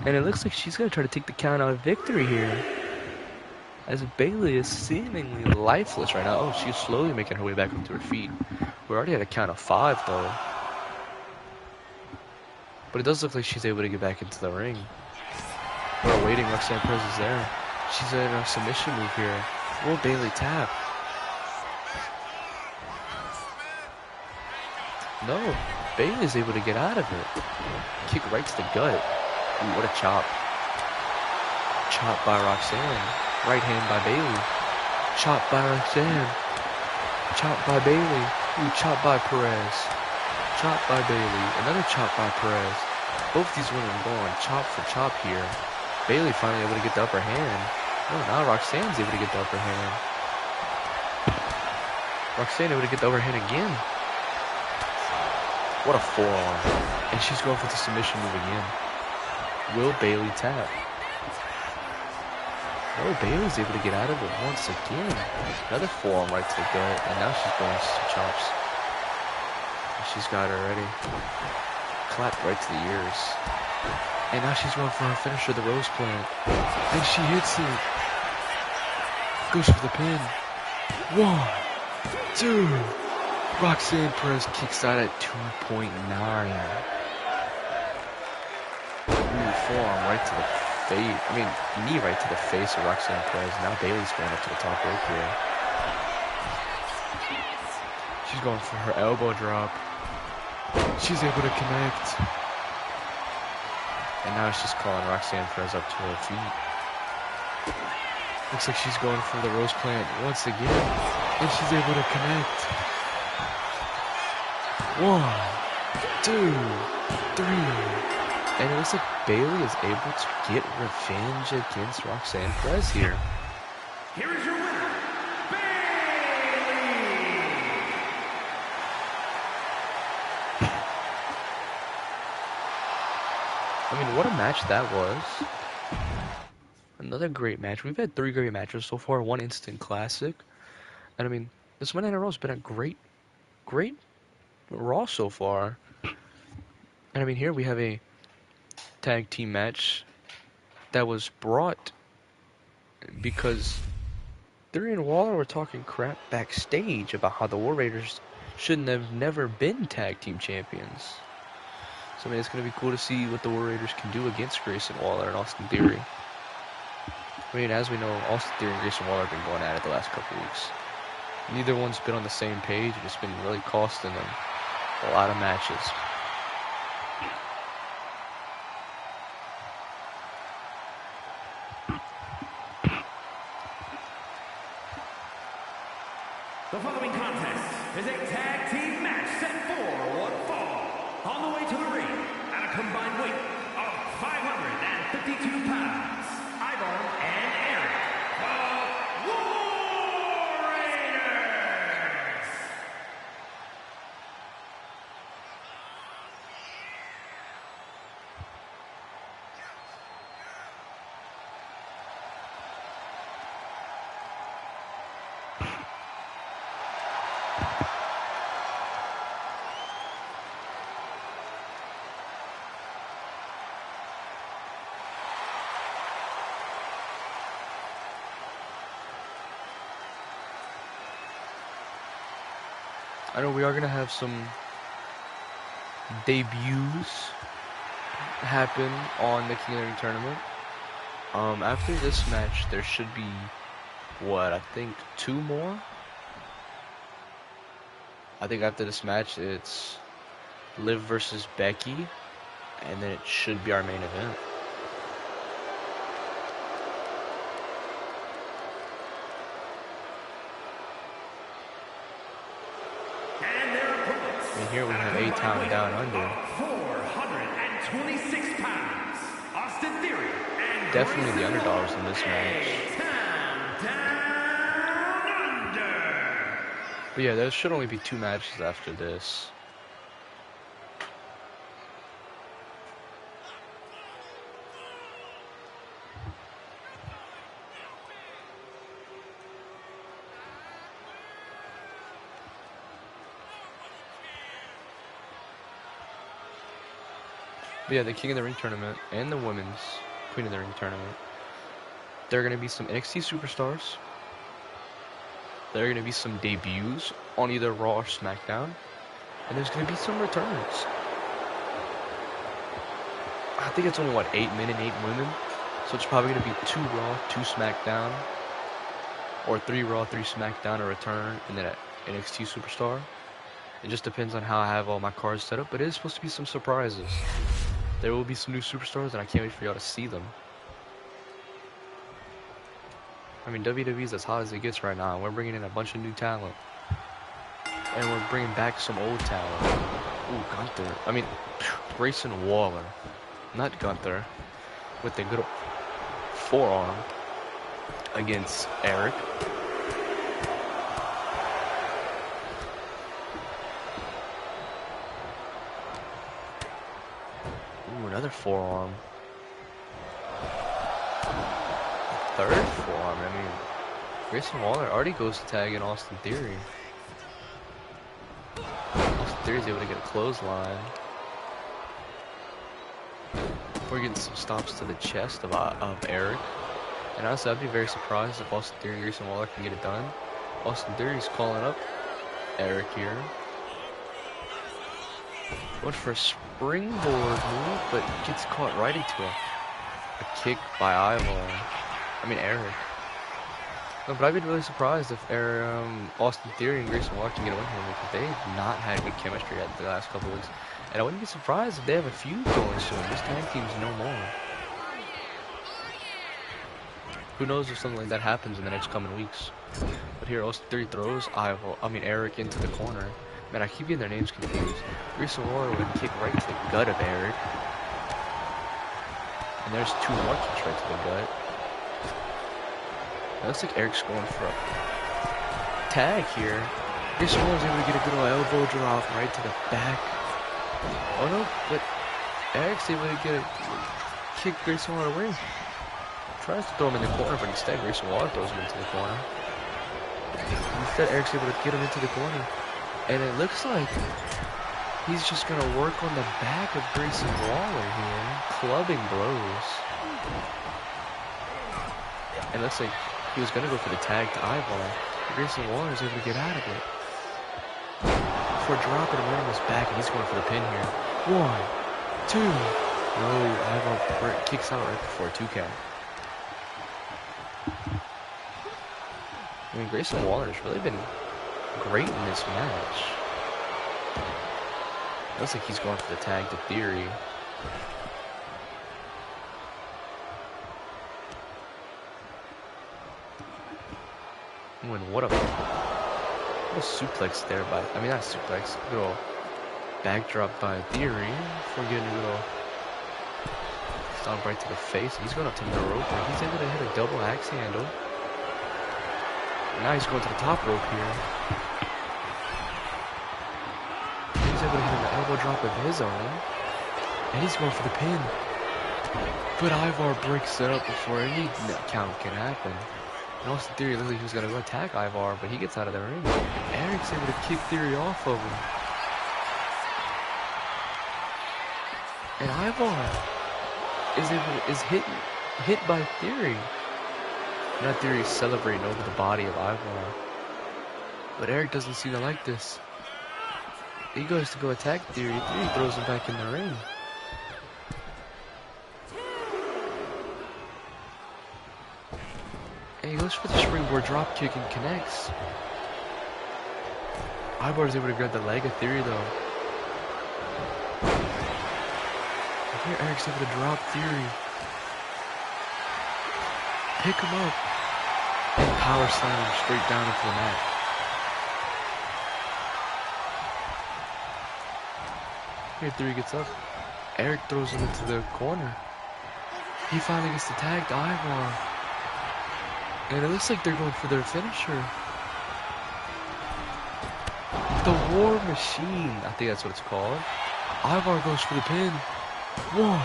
And it looks like she's going to try to take the count out of victory here. As Bailey is seemingly lifeless right now. Oh, she's slowly making her way back up to her feet. We're already at a count of 5 though. But it does look like she's able to get back into the ring. We're waiting. Roxanne Perez is there. She's in a submission move here. Will Bailey tap? No. Bailey's able to get out of it. Kick right to the gut. Ooh, what a chop. Chop by Roxanne. Right hand by Bailey. Chop by Roxanne. Chop by Bailey. Ooh, chop by Perez. Chop by Bailey. Another chop by Perez. Both these women going chop for chop here. Bailey finally able to get the upper hand. Oh, now Roxanne's able to get the upper hand. Roxanne able to get the upper hand again. What a forearm. And she's going for the submission move again. Will Bailey tap? Oh, Bailey's able to get out of it once again. Another forearm right to the gut. And now she's going some chops. She's got her ready. Clapped right to the ears. And now she's going for her finisher, the Rose Plant. And she hits it. Goes for the pin. 1, 2. Roxanne Perez kicks out at 2.9. Ooh, forearm right to the face. I mean, knee right to the face of Roxanne Perez. Now Bailey's going up to the top rope here. She's going for her elbow drop. She's able to connect. And now she's calling Roxanne Perez up to her feet. Looks like she's going for the Rose Plant once again. And she's able to connect. 1, 2, 3. And it looks like Bailey is able to get revenge against Roxanne Perez here. Here is your winner, I mean, what a match that was. Another great match. We've had 3 great matches so far. 1 instant classic. And I mean, this Monday Night Raw has been a great Raw so far. And I mean, here we have a tag team match that was brought because Theory and Waller were talking crap backstage about how the War Raiders shouldn't have never been tag team champions. So I mean, it's going to be cool to see what the War Raiders can do against Grayson Waller and Austin Theory. I mean, as we know, Austin Theory and Grayson Waller have been going at it the last couple weeks. Neither one's been on the same page, and it's been really costing them a lot of matches. The following contest is a tag team match set for one fall. On the way to the ring, at a combined weight of 552 pounds, I Ivar and Eric, the War Raiders. I know we are gonna have some debuts happen on the King of the Ring tournament. After this match, there should be what I think 2 more. I think after this match, it's Liv versus Becky, and then it should be our main event. And here we have A-Town Down Under. 426 pounds. Austin Theory and Definitely the underdogs in this match. Down Under. But yeah, there should only be 2 matches after this. But yeah, the King of the Ring tournament and the women's Queen of the Ring tournament. There are going to be some NXT superstars. There are going to be some debuts on either Raw or SmackDown. And there's going to be some returns. I think it's only, 8 men and 8 women. So it's probably going to be 2 Raw, 2 SmackDown. Or 3 Raw, 3 SmackDown, a return, and then an NXT superstar. It just depends on how I have all my cards set up. But it is supposed to be some surprises. There will be some new superstars, and I can't wait for y'all to see them. I mean, WWE's as hot as it gets right now, and we're bringing in a bunch of new talent. And we're bringing back some old talent. Ooh, Gunther. I mean, Grayson Waller. Not Gunther. With the good forearm against Eric. Ooh, another forearm. Third forearm. I mean, Grayson Waller already goes to tag in Austin Theory. Austin Theory's able to get a clothesline. We're getting some stops to the chest of Eric. And honestly, I'd be very surprised if Austin Theory and Grayson Waller can get it done. Austin Theory's calling up Eric here. Went for a springboard move, but gets caught right into a kick by Eric. No, but I'd be really surprised if Austin Theory and Grayson Waller can get a win here, because they've not had good chemistry at the last couple of weeks. And I wouldn't be surprised if they have a feud going soon. This tag team's no more. Who knows if something like that happens in the next coming weeks. But here, Austin Theory throws Eric into the corner. Man, I keep getting their names confused. Grayson Waller would kick right to the gut of Eric. And there's 2 more kicks right to the gut. It looks like Eric's going for a tag here. Grayson Waller's able to get a good old elbow drop right to the back. Oh no, but Eric's able to kick Grayson Waller away. Tries to throw him in the corner, but instead Grayson Waller throws him into the corner. Instead, Eric's able to get him into the corner. And it looks like he's just going to work on the back of Grayson Waller here. Clubbing blows. And it looks like he was going to go for the tag to Ivar. Grayson Waller is able to get out of it. Before dropping him right on his back, and he's going for the pin here. 1, 2. No, Ivar kicks out right before a 2 count. I mean, Grayson Waller has really been great in this match. Looks like he's going for the tag to Theory. And what a suplex there by, I mean not a suplex, a little backdrop by Theory before getting a little stomp right to the face. He's going up to the rope, and he's able to hit a double axe handle. Now he's going to the top rope here. He's able to hit an elbow drop of his own. And he's going for the pin. But Ivar breaks it up before any count can happen. And Austin Theory looked like he was going to go attack Ivar, but he gets out of the ring. Eric's able to kick Theory off of him. And Ivar is hit by Theory. Now Theory is celebrating over the body of Ivar. But Eric doesn't seem to like this. He goes to go attack Theory. Theory throws him back in the ring. And he goes for the springboard drop kick and connects. Ivar is able to grab the leg of Theory though. And here Eric's able to drop Theory. Pick him up. And power slam him straight down into the mat. Here Theory gets up. Eric throws him into the corner. He finally gets the tag to Ivar. And it looks like they're going for their finisher. The War Machine. I think that's what it's called. Ivar goes for the pin. 1,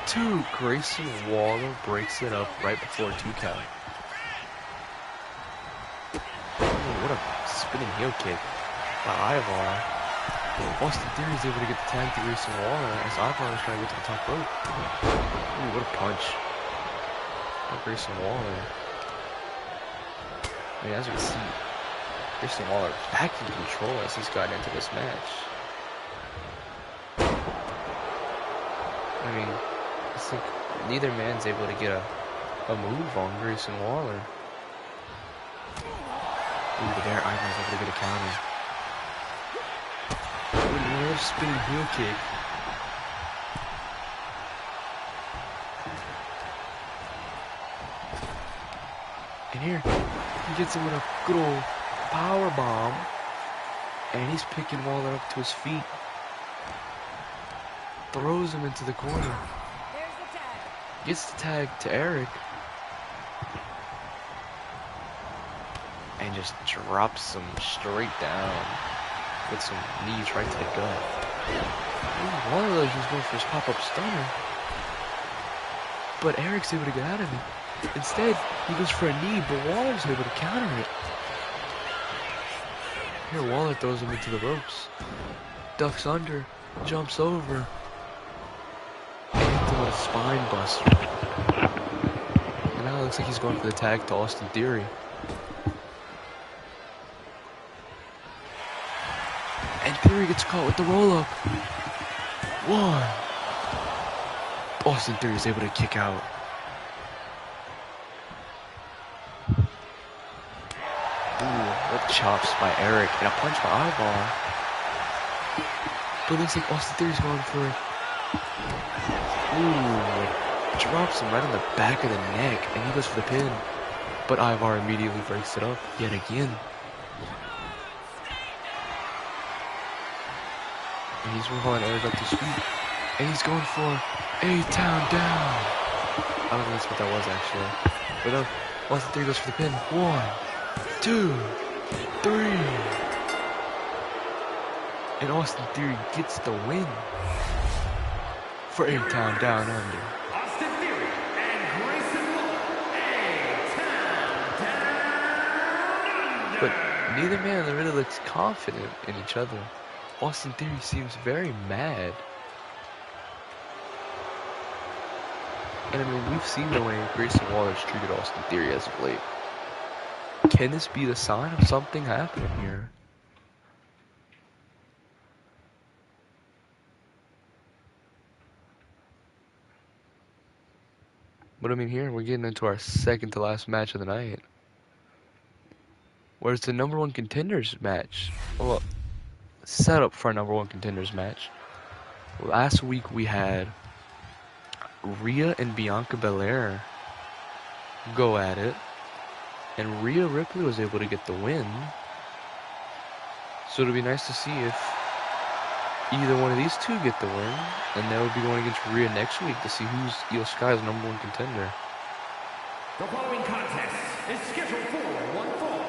2. Grayson Waller breaks it up right before 2 count. Oh, what a spinning heel kick by Ivar. Austin Theory is able to get the tag to Grayson Waller as Ivar is trying to get to the top rope. Ooh, what a punch by Grayson Waller. I mean, as we see, Grayson Waller back in control as he's gotten into this match. I mean, it's like neither man's able to get a move on Grayson Waller. Ooh, but there Ivar's able to get a counter. Another spinning heel kick. And here, he gets him with a good old power bomb. And he's picking Waller up to his feet. Throws him into the corner. Gets the tag to Eric. And just drops him straight down. With some knees right to the gut. Ooh, Waller like he's going for his pop-up stunner. But Eric's able to get out of it. Instead, he goes for a knee, but Waller's able to counter it. Here, Waller throws him into the ropes. Ducks under, jumps over. And hits him with a spine buster. And now it looks like he's going for the tag to Austin Theory. And Theory gets caught with the roll-up. 1. Austin Theory is able to kick out. Ooh, what chops by Eric and a punch by Ivar. But it looks like Austin Theory's going for it. Ooh, drops him right on the back of the neck and he goes for the pin. But Ivar immediately breaks it up yet again. And he's rolling Eric up to his feet. And he's going for a town down. I don't know that's what that was actually. But no, Austin Theory goes for the pin. 1, 2, 3. And Austin Theory gets the win for a town down under. Austin Theory and Grayson Waller, a town down under. But neither man really looks confident in each other. Austin Theory seems very mad. And I mean, we've seen the way Grayson Waller's treated Austin Theory as of late. Can this be the sign of something happening here? But I mean, here we're getting into our second to last match of the night. Where it's the number 1 contenders match. Well, set up for a number 1 contenders match. Last week we had Rhea and Bianca Belair go at it. And Rhea Ripley was able to get the win. So it'll be nice to see if either one of these two get the win, and they would be going against Rhea next week to see who's Io Sky's #1 contender. The following contest is scheduled for one fall.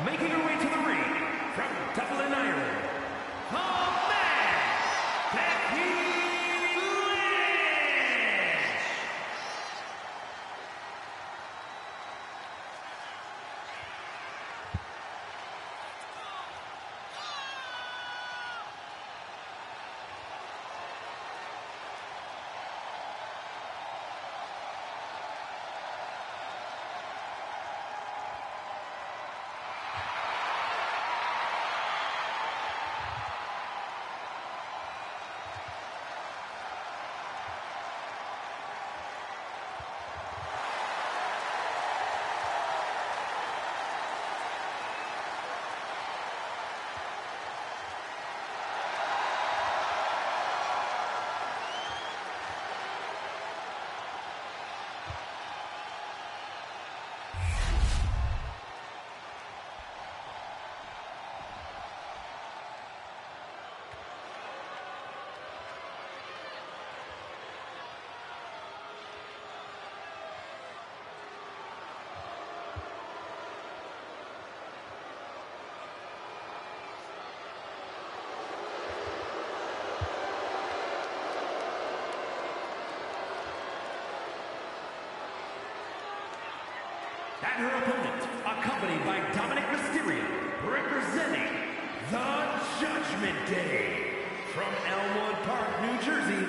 Making her way to the ring from Dublin, Ireland, the man, Becky Lynch. And her opponent, accompanied by Dominic Mysterio, representing the Judgment Day. From Elmwood Park, New Jersey,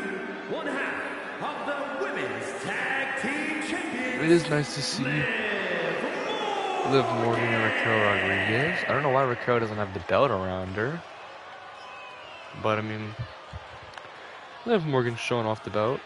one half of the Women's Tag Team Champions. It is nice to see Liv Morgan and Raquel Rodriguez. I don't know why Raquel doesn't have the belt around her. But, I mean, Liv Morgan's showing off the belt.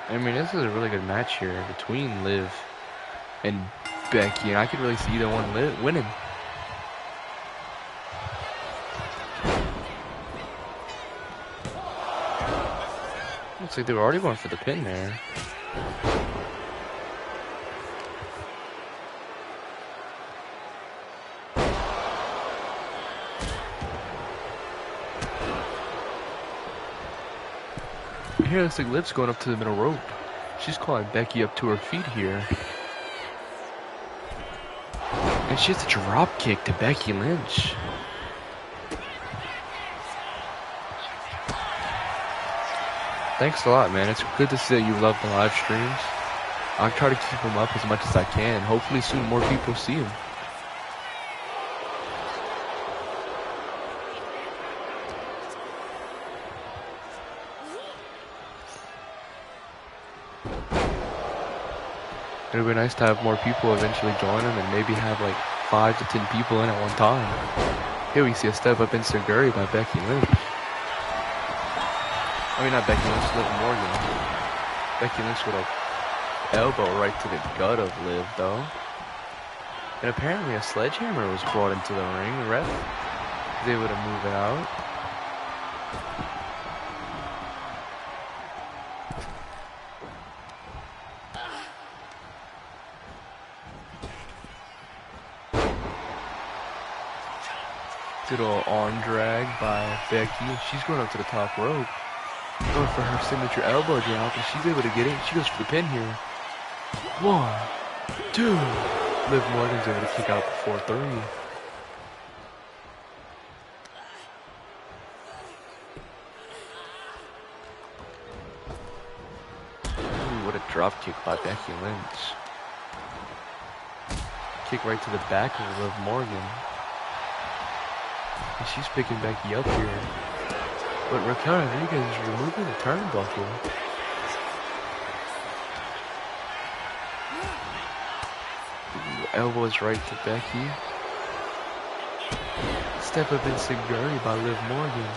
I mean, this is a really good match here between Liv and Becky, and I could really see either one winning. Looks like they were already going for the pin there. Here looks like Liv's going up to the middle rope. She's calling Becky up to her feet here. And she has a drop kick to Becky Lynch. Thanks a lot, man. It's good to see that you love the live streams. I'll try to keep them up as much as I can. Hopefully soon more people see them. It would be nice to have more people eventually join them and maybe have like 5 to 10 people in at one time. Here we see a step up instant Gurry by Becky Lynch. I mean, not Becky Lynch, Liv Morgan. Becky Lynch with a elbow right to the gut of Liv, though. And apparently a sledgehammer was brought into the ring. The ref was able to move it out. Good old arm drag by Becky. She's going up to the top rope. Going for her signature elbow drop, and she's able to get it. She goes for the pin here. 1, 2. Liv Morgan's able to kick out before 3. Ooh, what a drop kick by Becky Lynch. Kick right to the back of Liv Morgan. And she's picking Becky up here. But Raquel Rodriguez is removing the turnbuckle. Ooh, elbows right to Becky. Step up in Siguri by Liv Morgan.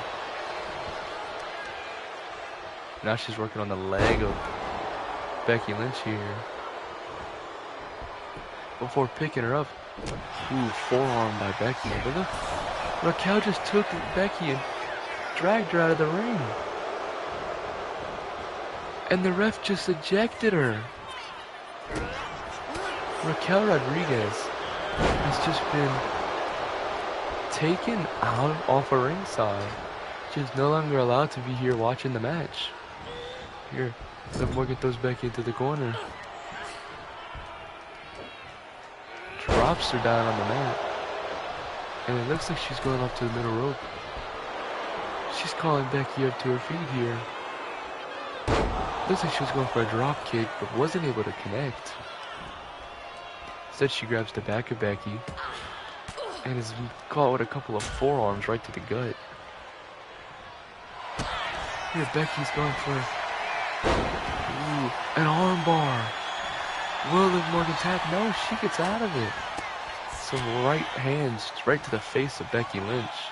Now she's working on the leg of Becky Lynch here. Before picking her up. Ooh, forearm by Becky. But look, Raquel just took Becky and dragged her out of the ring. And the ref just ejected her. Raquel Rodriguez has just been taken out off a ringside. She's no longer allowed to be here watching the match. Here, Liv Morgan throws Becky into the corner. Drops her down on the mat. And it looks like she's going up to the middle rope. She's calling Becky up to her feet here. Looks like she was going for a drop kick, but wasn't able to connect. Instead, she grabs the back of Becky and is caught with a couple of forearms right to the gut. Here, Becky's going for an armbar. Will Liv Morgan tap? No, she gets out of it. Some right hands right to the face of Becky Lynch.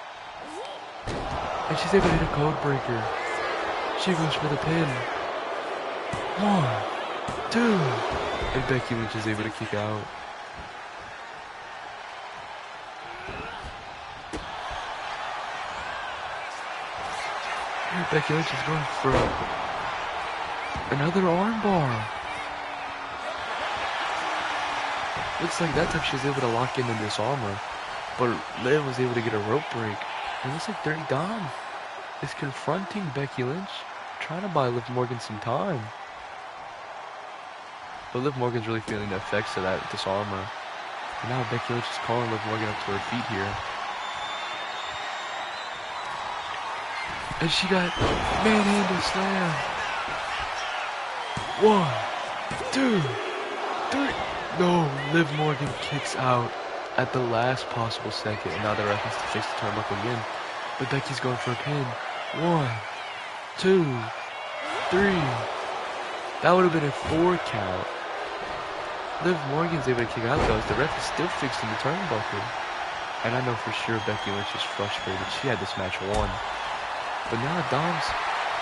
And she's able to hit a code breaker. She goes for the pin. 1, 2. And Becky Lynch is able to kick out. Here, Becky Lynch is going for another armbar. Looks like that time she was able to lock in the disarmer, but Liv was able to get a rope break. And it looks like Dirty Dom is confronting Becky Lynch, trying to buy Liv Morgan some time. But Liv Morgan's really feeling the effects of that disarmer. And now Becky Lynch is calling Liv Morgan up to her feet here. And she got manhandle slam. 1, 2, 3. No, Liv Morgan kicks out at the last possible second. And now the ref has to face the turnbuckle again. But Becky's going for a pin. 1, 2, 3. That would have been a 4 count. Liv Morgan's able to kick out though, as the ref is still fixing the turnbuckle. And I know for sure Becky Lynch is frustrated. She had this match won. But now Dom's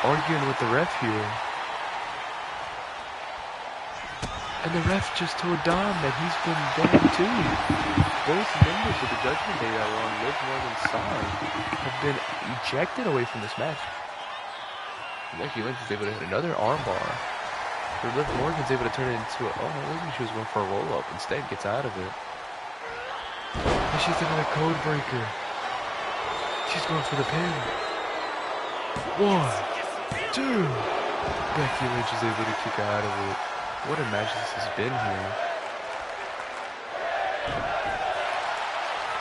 arguing with the ref here. And the ref just told Dom that he's been banned too. Both members of the Judgment Day that were on Liv Morgan's side have been ejected away from this match. Becky Lynch is able to hit another armbar. But Liv Morgan's able to turn it into a... Oh, I think she was going for a roll-up. Instead, gets out of it. And she's doing a code breaker. She's going for the pin. 1, 2. Becky Lynch is able to kick out of it. What a match this has been here.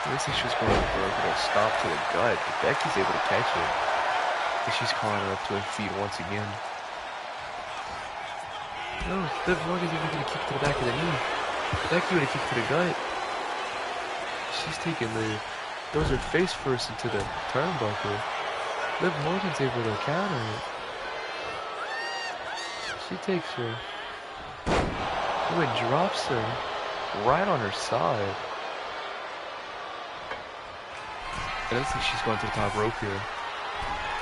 It looks like she was going for a stop to the gut, but Becky's able to catch it. And she's calling her up to her feet once again. No, Liv Morgan's even going to kick to the back of the knee. Becky with a kick to the gut. She's taking throws her face first into the turnbuckle. Liv Morgan's able to counter it. She takes her. Oh, it drops her right on her side. And it looks like she's going to the top rope here.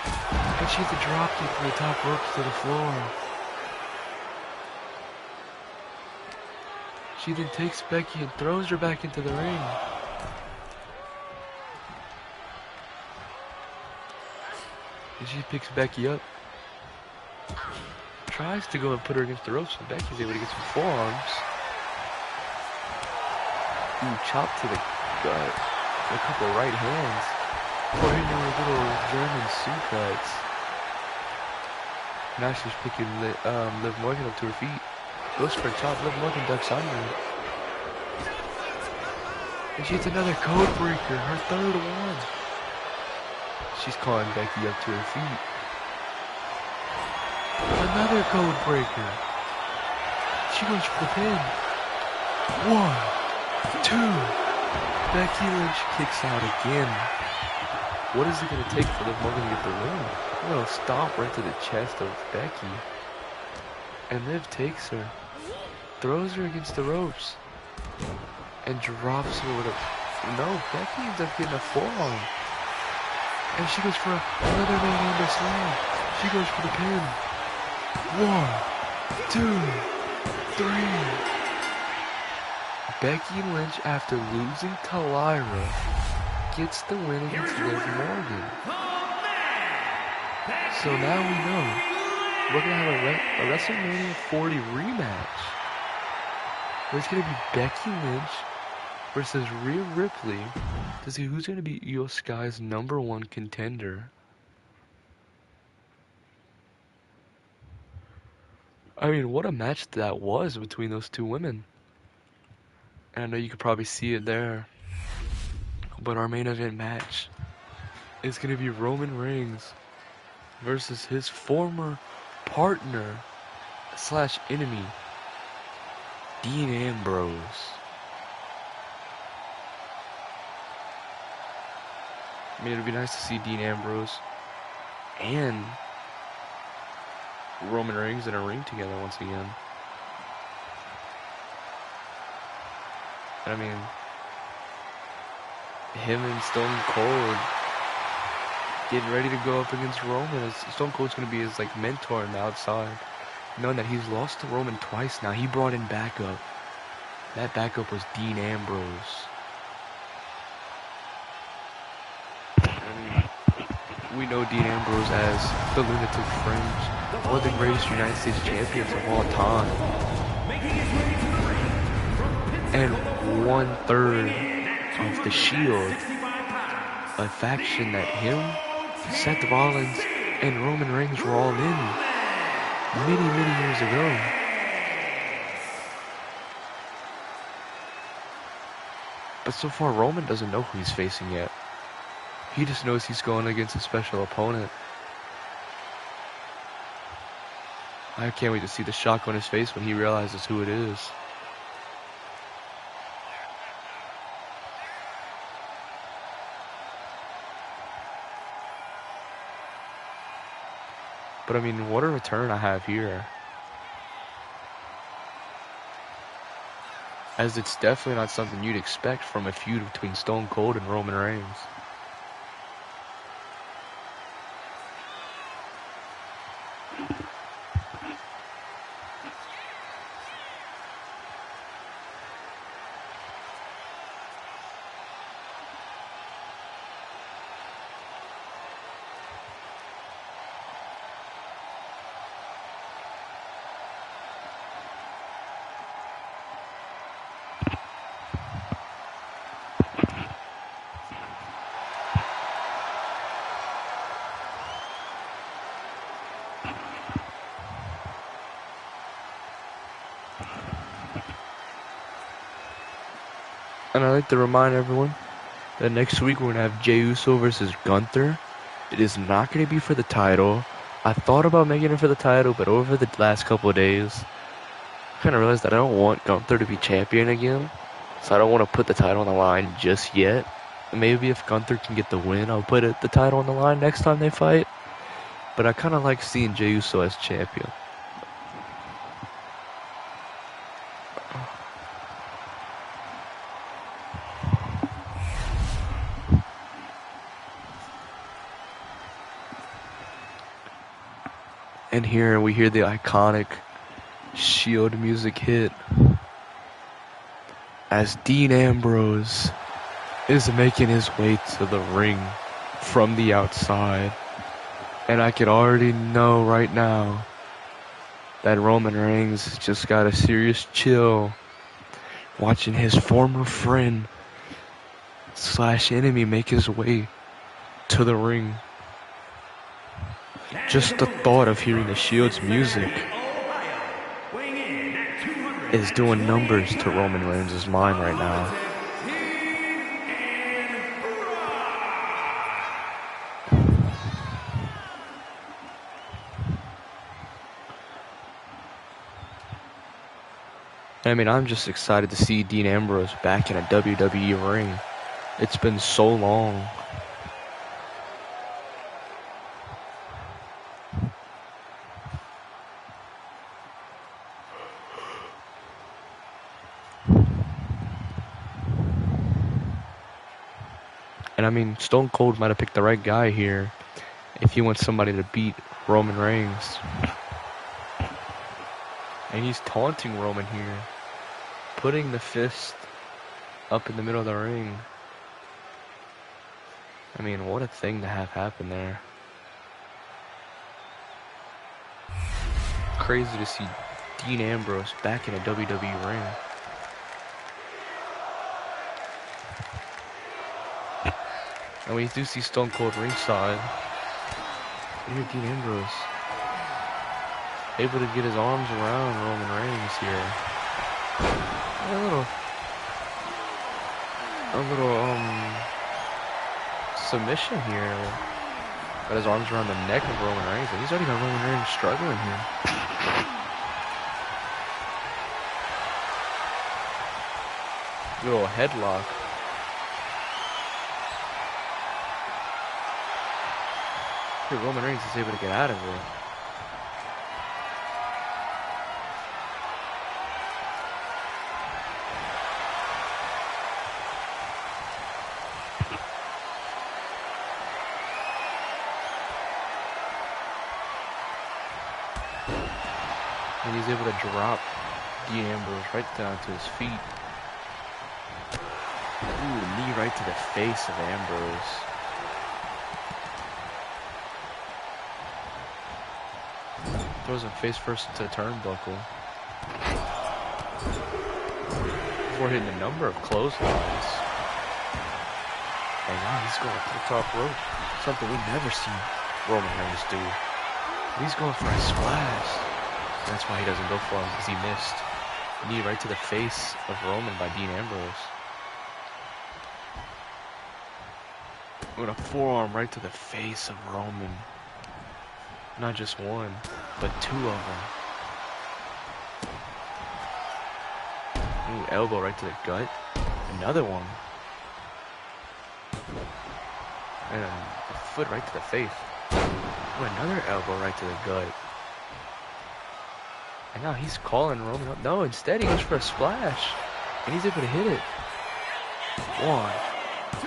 And she hits a drop kick from the top rope to the floor. She then takes Becky and throws her back into the ring. And she picks Becky up. Tries to go and put her against the ropes, and Becky's able to get some forearms. Ooh, chop to the gut. A couple right hands. Before hitting her with a little German suplex. Now she's picking Liv Morgan up to her feet. Goes for a chop. Liv Morgan ducks under it. And she hits another code breaker. Her third one. She's calling Becky up to her feet. Another code breaker. She goes for the pin. 1, 2. Becky Lynch kicks out again. What is it going to take for the Morgan to get the win? I'm going to stomp right to the chest of Becky. And Liv takes her, throws her against the ropes, and drops her with a... No, Becky ends up getting a forearm. And she goes for another manhandle slam. She goes for the pin. 1, 2, 3. Becky Lynch, after losing to Lyra, gets the win against Liv Morgan. So now we know we're going to have a WrestleMania 40 rematch. Where it's going to be Becky Lynch versus Rhea Ripley to see who's going to be Io Sky's #1 contender. I mean, what a match that was between those two women. And I know you could probably see it there. But our main event match is going to be Roman Reigns versus his former partner / enemy, Dean Ambrose. I mean, it'd be nice to see Dean Ambrose and Roman Reigns in a ring together once again. I mean, him and Stone Cold getting ready to go up against Roman. Stone Cold's going to be his mentor on the outside. Knowing that he's lost to Roman twice now, he brought in backup. That backup was Dean Ambrose. I mean, we know Dean Ambrose as the Lunatic Fringe, one of the greatest United States champions of all time. And 1/3 of the Shield, a faction that him, Seth Rollins, and Roman Reigns were all in many years ago. But so far, Roman doesn't know who he's facing yet. He just knows he's going against a special opponent. I can't wait to see the shock on his face when he realizes who it is. But I mean, what a return I have here. As it's definitely not something you'd expect from a feud between Stone Cold and Roman Reigns. And I'd like to remind everyone that next week we're going to have Jey Uso versus Gunther. It is not going to be for the title. I thought about making it for the title, but over the last couple of days, I kind of realized that I don't want Gunther to be champion again. So I don't want to put the title on the line just yet. Maybe if Gunther can get the win, I'll put the title on the line next time they fight. But I kind of like seeing Jey Uso as champion. And here we hear the iconic Shield music hit as Dean Ambrose is making his way to the ring from the outside. And I can already know right now that Roman Reigns just got a serious chill watching his former friend / enemy make his way to the ring. Just the thought of hearing the Shield's music is doing numbers to Roman Reigns' mind right now. I mean, I'm just excited to see Dean Ambrose back in a WWE ring. It's been so long. And I mean, Stone Cold might have picked the right guy here if he wants somebody to beat Roman Reigns. And he's taunting Roman here, putting the fist up in the middle of the ring. I mean, what a thing to have happen there. Crazy to see Dean Ambrose back in a WWE ring. And we do see Stone Cold ringside. Here, Dean Ambrose able to get his arms around Roman Reigns here. A little submission here. Got his arms around the neck of Roman Reigns, and he's already got Roman Reigns struggling here. Little headlock. Here, Roman Reigns is able to get out of it. And he's able to drop Dean Ambrose right down to his feet. Ooh, knee right to the face of Ambrose. Throws him face first into the turnbuckle. Before hitting a number of clotheslines. And now he's going to the top rope. Something we've never seen Roman Reigns do. He's going for a splash. That's why he doesn't go for him, because he missed. Knee right to the face of Roman by Dean Ambrose. With a forearm right to the face of Roman. Not just one, but two of them. Ooh, elbow right to the gut. Another one. And a foot right to the face. Ooh, another elbow right to the gut. And now he's calling Roman up. No, instead he goes for a splash. And he's able to hit it. 1,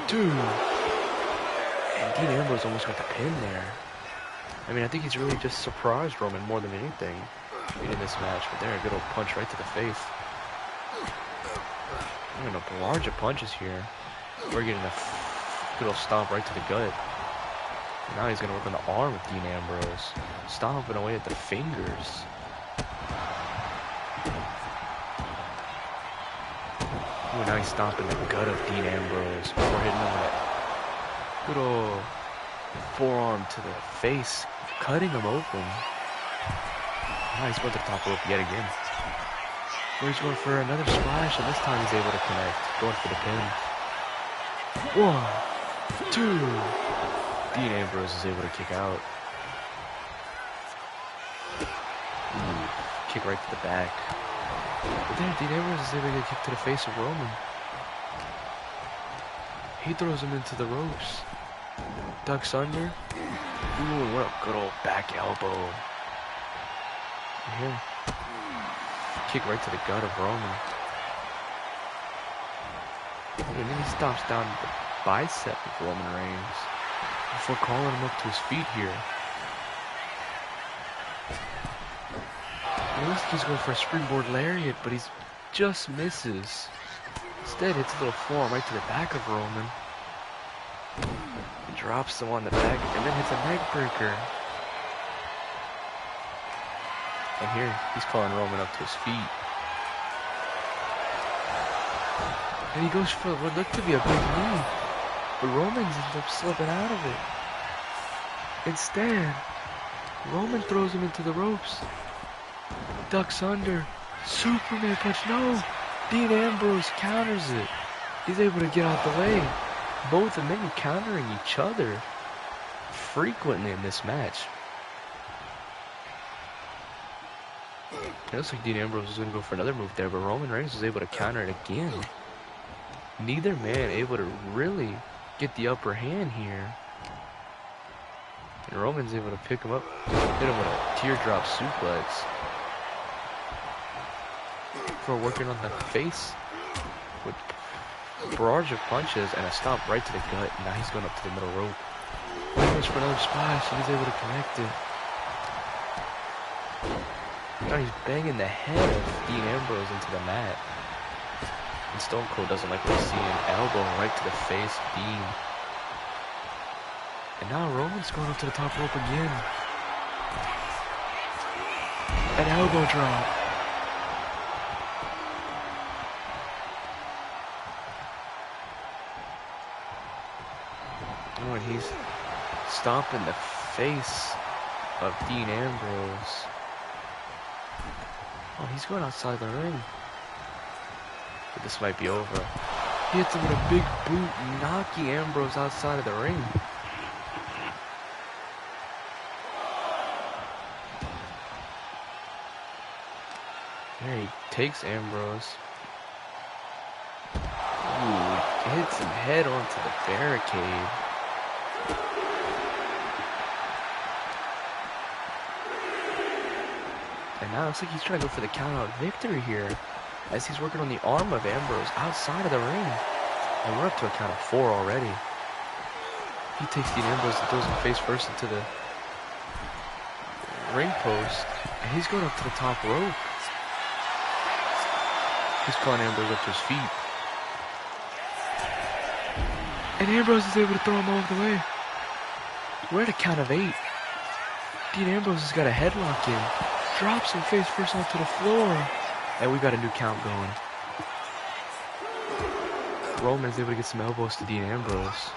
2. And Dean Ambrose almost got the pin there. I mean, I think he's really just surprised Roman more than anything in this match. But there, a good old punch right to the face. I'm gonna barrage of punches here. We're getting a good old stomp right to the gut. And now he's gonna work on the arm of Dean Ambrose. Stomping away at the fingers. Ooh, now he's stomping the gut of Dean Ambrose before hitting him with a good old forearm to the face, cutting him open. Now he's going to the top rope yet again. Where he's going for another splash, and this time he's able to connect. Going for the pin. 1, 2. Dean Ambrose is able to kick out. Ooh, kick right to the back. But there, Dean Ambrose is able to get kicked to the face of Roman. He throws him into the ropes. Ducks under. Ooh, what a good old back elbow. And here. Kick right to the gut of Roman. And then he stomps down the bicep of Roman Reigns before calling him up to his feet here. It looks like he's going for a springboard lariat, but he just misses. Instead, hits a little forearm right to the back of Roman. He drops him on the back and then hits a neck breaker. And here, he's calling Roman up to his feet. And he goes for what looked to be a big knee. But Roman ends up slipping out of it. Instead, Roman throws him into the ropes. Ducks under. Superman punch. No! Dean Ambrose counters it. He's able to get out the way. Both of them countering each other frequently in this match. It looks like Dean Ambrose was going to go for another move there, but Roman Reigns was able to counter it again. Neither man able to really get the upper hand here. And Roman's able to pick him up, hit him with a teardrop suplex. For working on the face with barrage of punches and a stomp right to the gut. Now he's going up to the middle rope. Goes for another splash, and he's able to connect it. Now he's banging the head of Dean Ambrose into the mat. And Stone Cold doesn't like what he's seeing. Elbow right to the face of Dean. And now Roman's going up to the top rope again. An elbow drop. Oh, and he's stomping the face of Dean Ambrose. Oh, he's going outside the ring. But this might be over. He hits him with a big boot, knocking Ambrose outside of the ring. There he takes Ambrose. Ooh, hits him head onto the barricade. And now it looks like he's trying to go for the count-out victory here, as he's working on the arm of Ambrose outside of the ring. And we're up to a count of 4 already. He takes Dean Ambrose and throws him face first into the ring post, and he's going up to the top rope. He's calling Ambrose up to his feet. And Ambrose is able to throw him all the way. We're at a count of 8. Dean Ambrose has got a headlock in. Drops him face first onto the floor. And we got a new count going. Roman's able to get some elbows to Dean Ambrose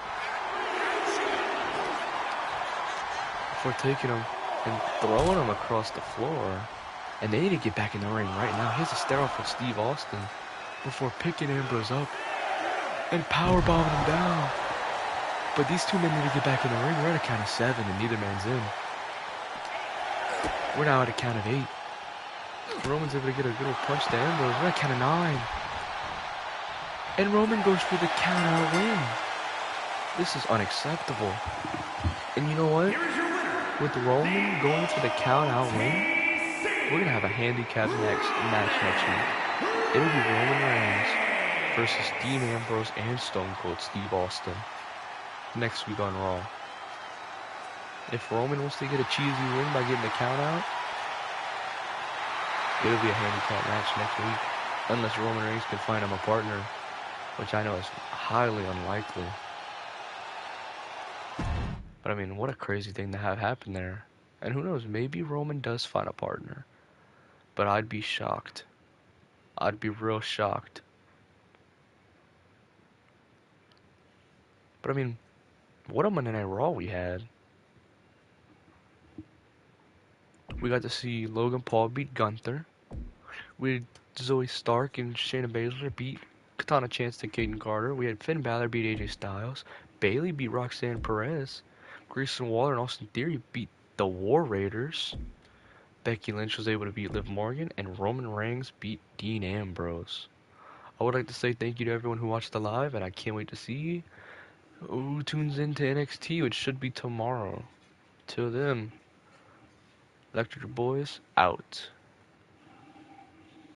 before taking him and throwing him across the floor. And they need to get back in the ring right now. Here's a stare off of Steve Austin before picking Ambrose up and powerbombing him down. But these two men need to get back in the ring. We're at a count of 7 and neither man's in. We're now at a count of 8. Roman's able to get a good old punch to Ambrose. We're at a count of 9. And Roman goes for the count out win. This is unacceptable. And you know what? With Roman going for the count out win, we're going to have a handicap match next week. It'll be Roman Reigns versus Dean Ambrose and Stone Cold Steve Austin next week on Raw. If Roman wants to get a cheesy win by getting the count out, it'll be a handicap match next week. Unless Roman Reigns can find him a partner, which I know is highly unlikely. But I mean, what a crazy thing to have happen there. And who knows, maybe Roman does find a partner. But I'd be shocked. I'd be real shocked. But I mean, what a Monday Night Raw we had. We got to see Logan Paul beat Gunther. We had Zoe Stark and Shayna Baszler beat Katana Chance to Kaden Carter. We had Finn Balor beat AJ Styles. Bayley beat Roxanne Perez. Grayson Waller and Austin Theory beat the War Raiders. Becky Lynch was able to beat Liv Morgan. And Roman Reigns beat Dean Ambrose. I would like to say thank you to everyone who watched the live, and I can't wait to see who tunes into NXT, which should be tomorrow. Till then, Electric Boys out.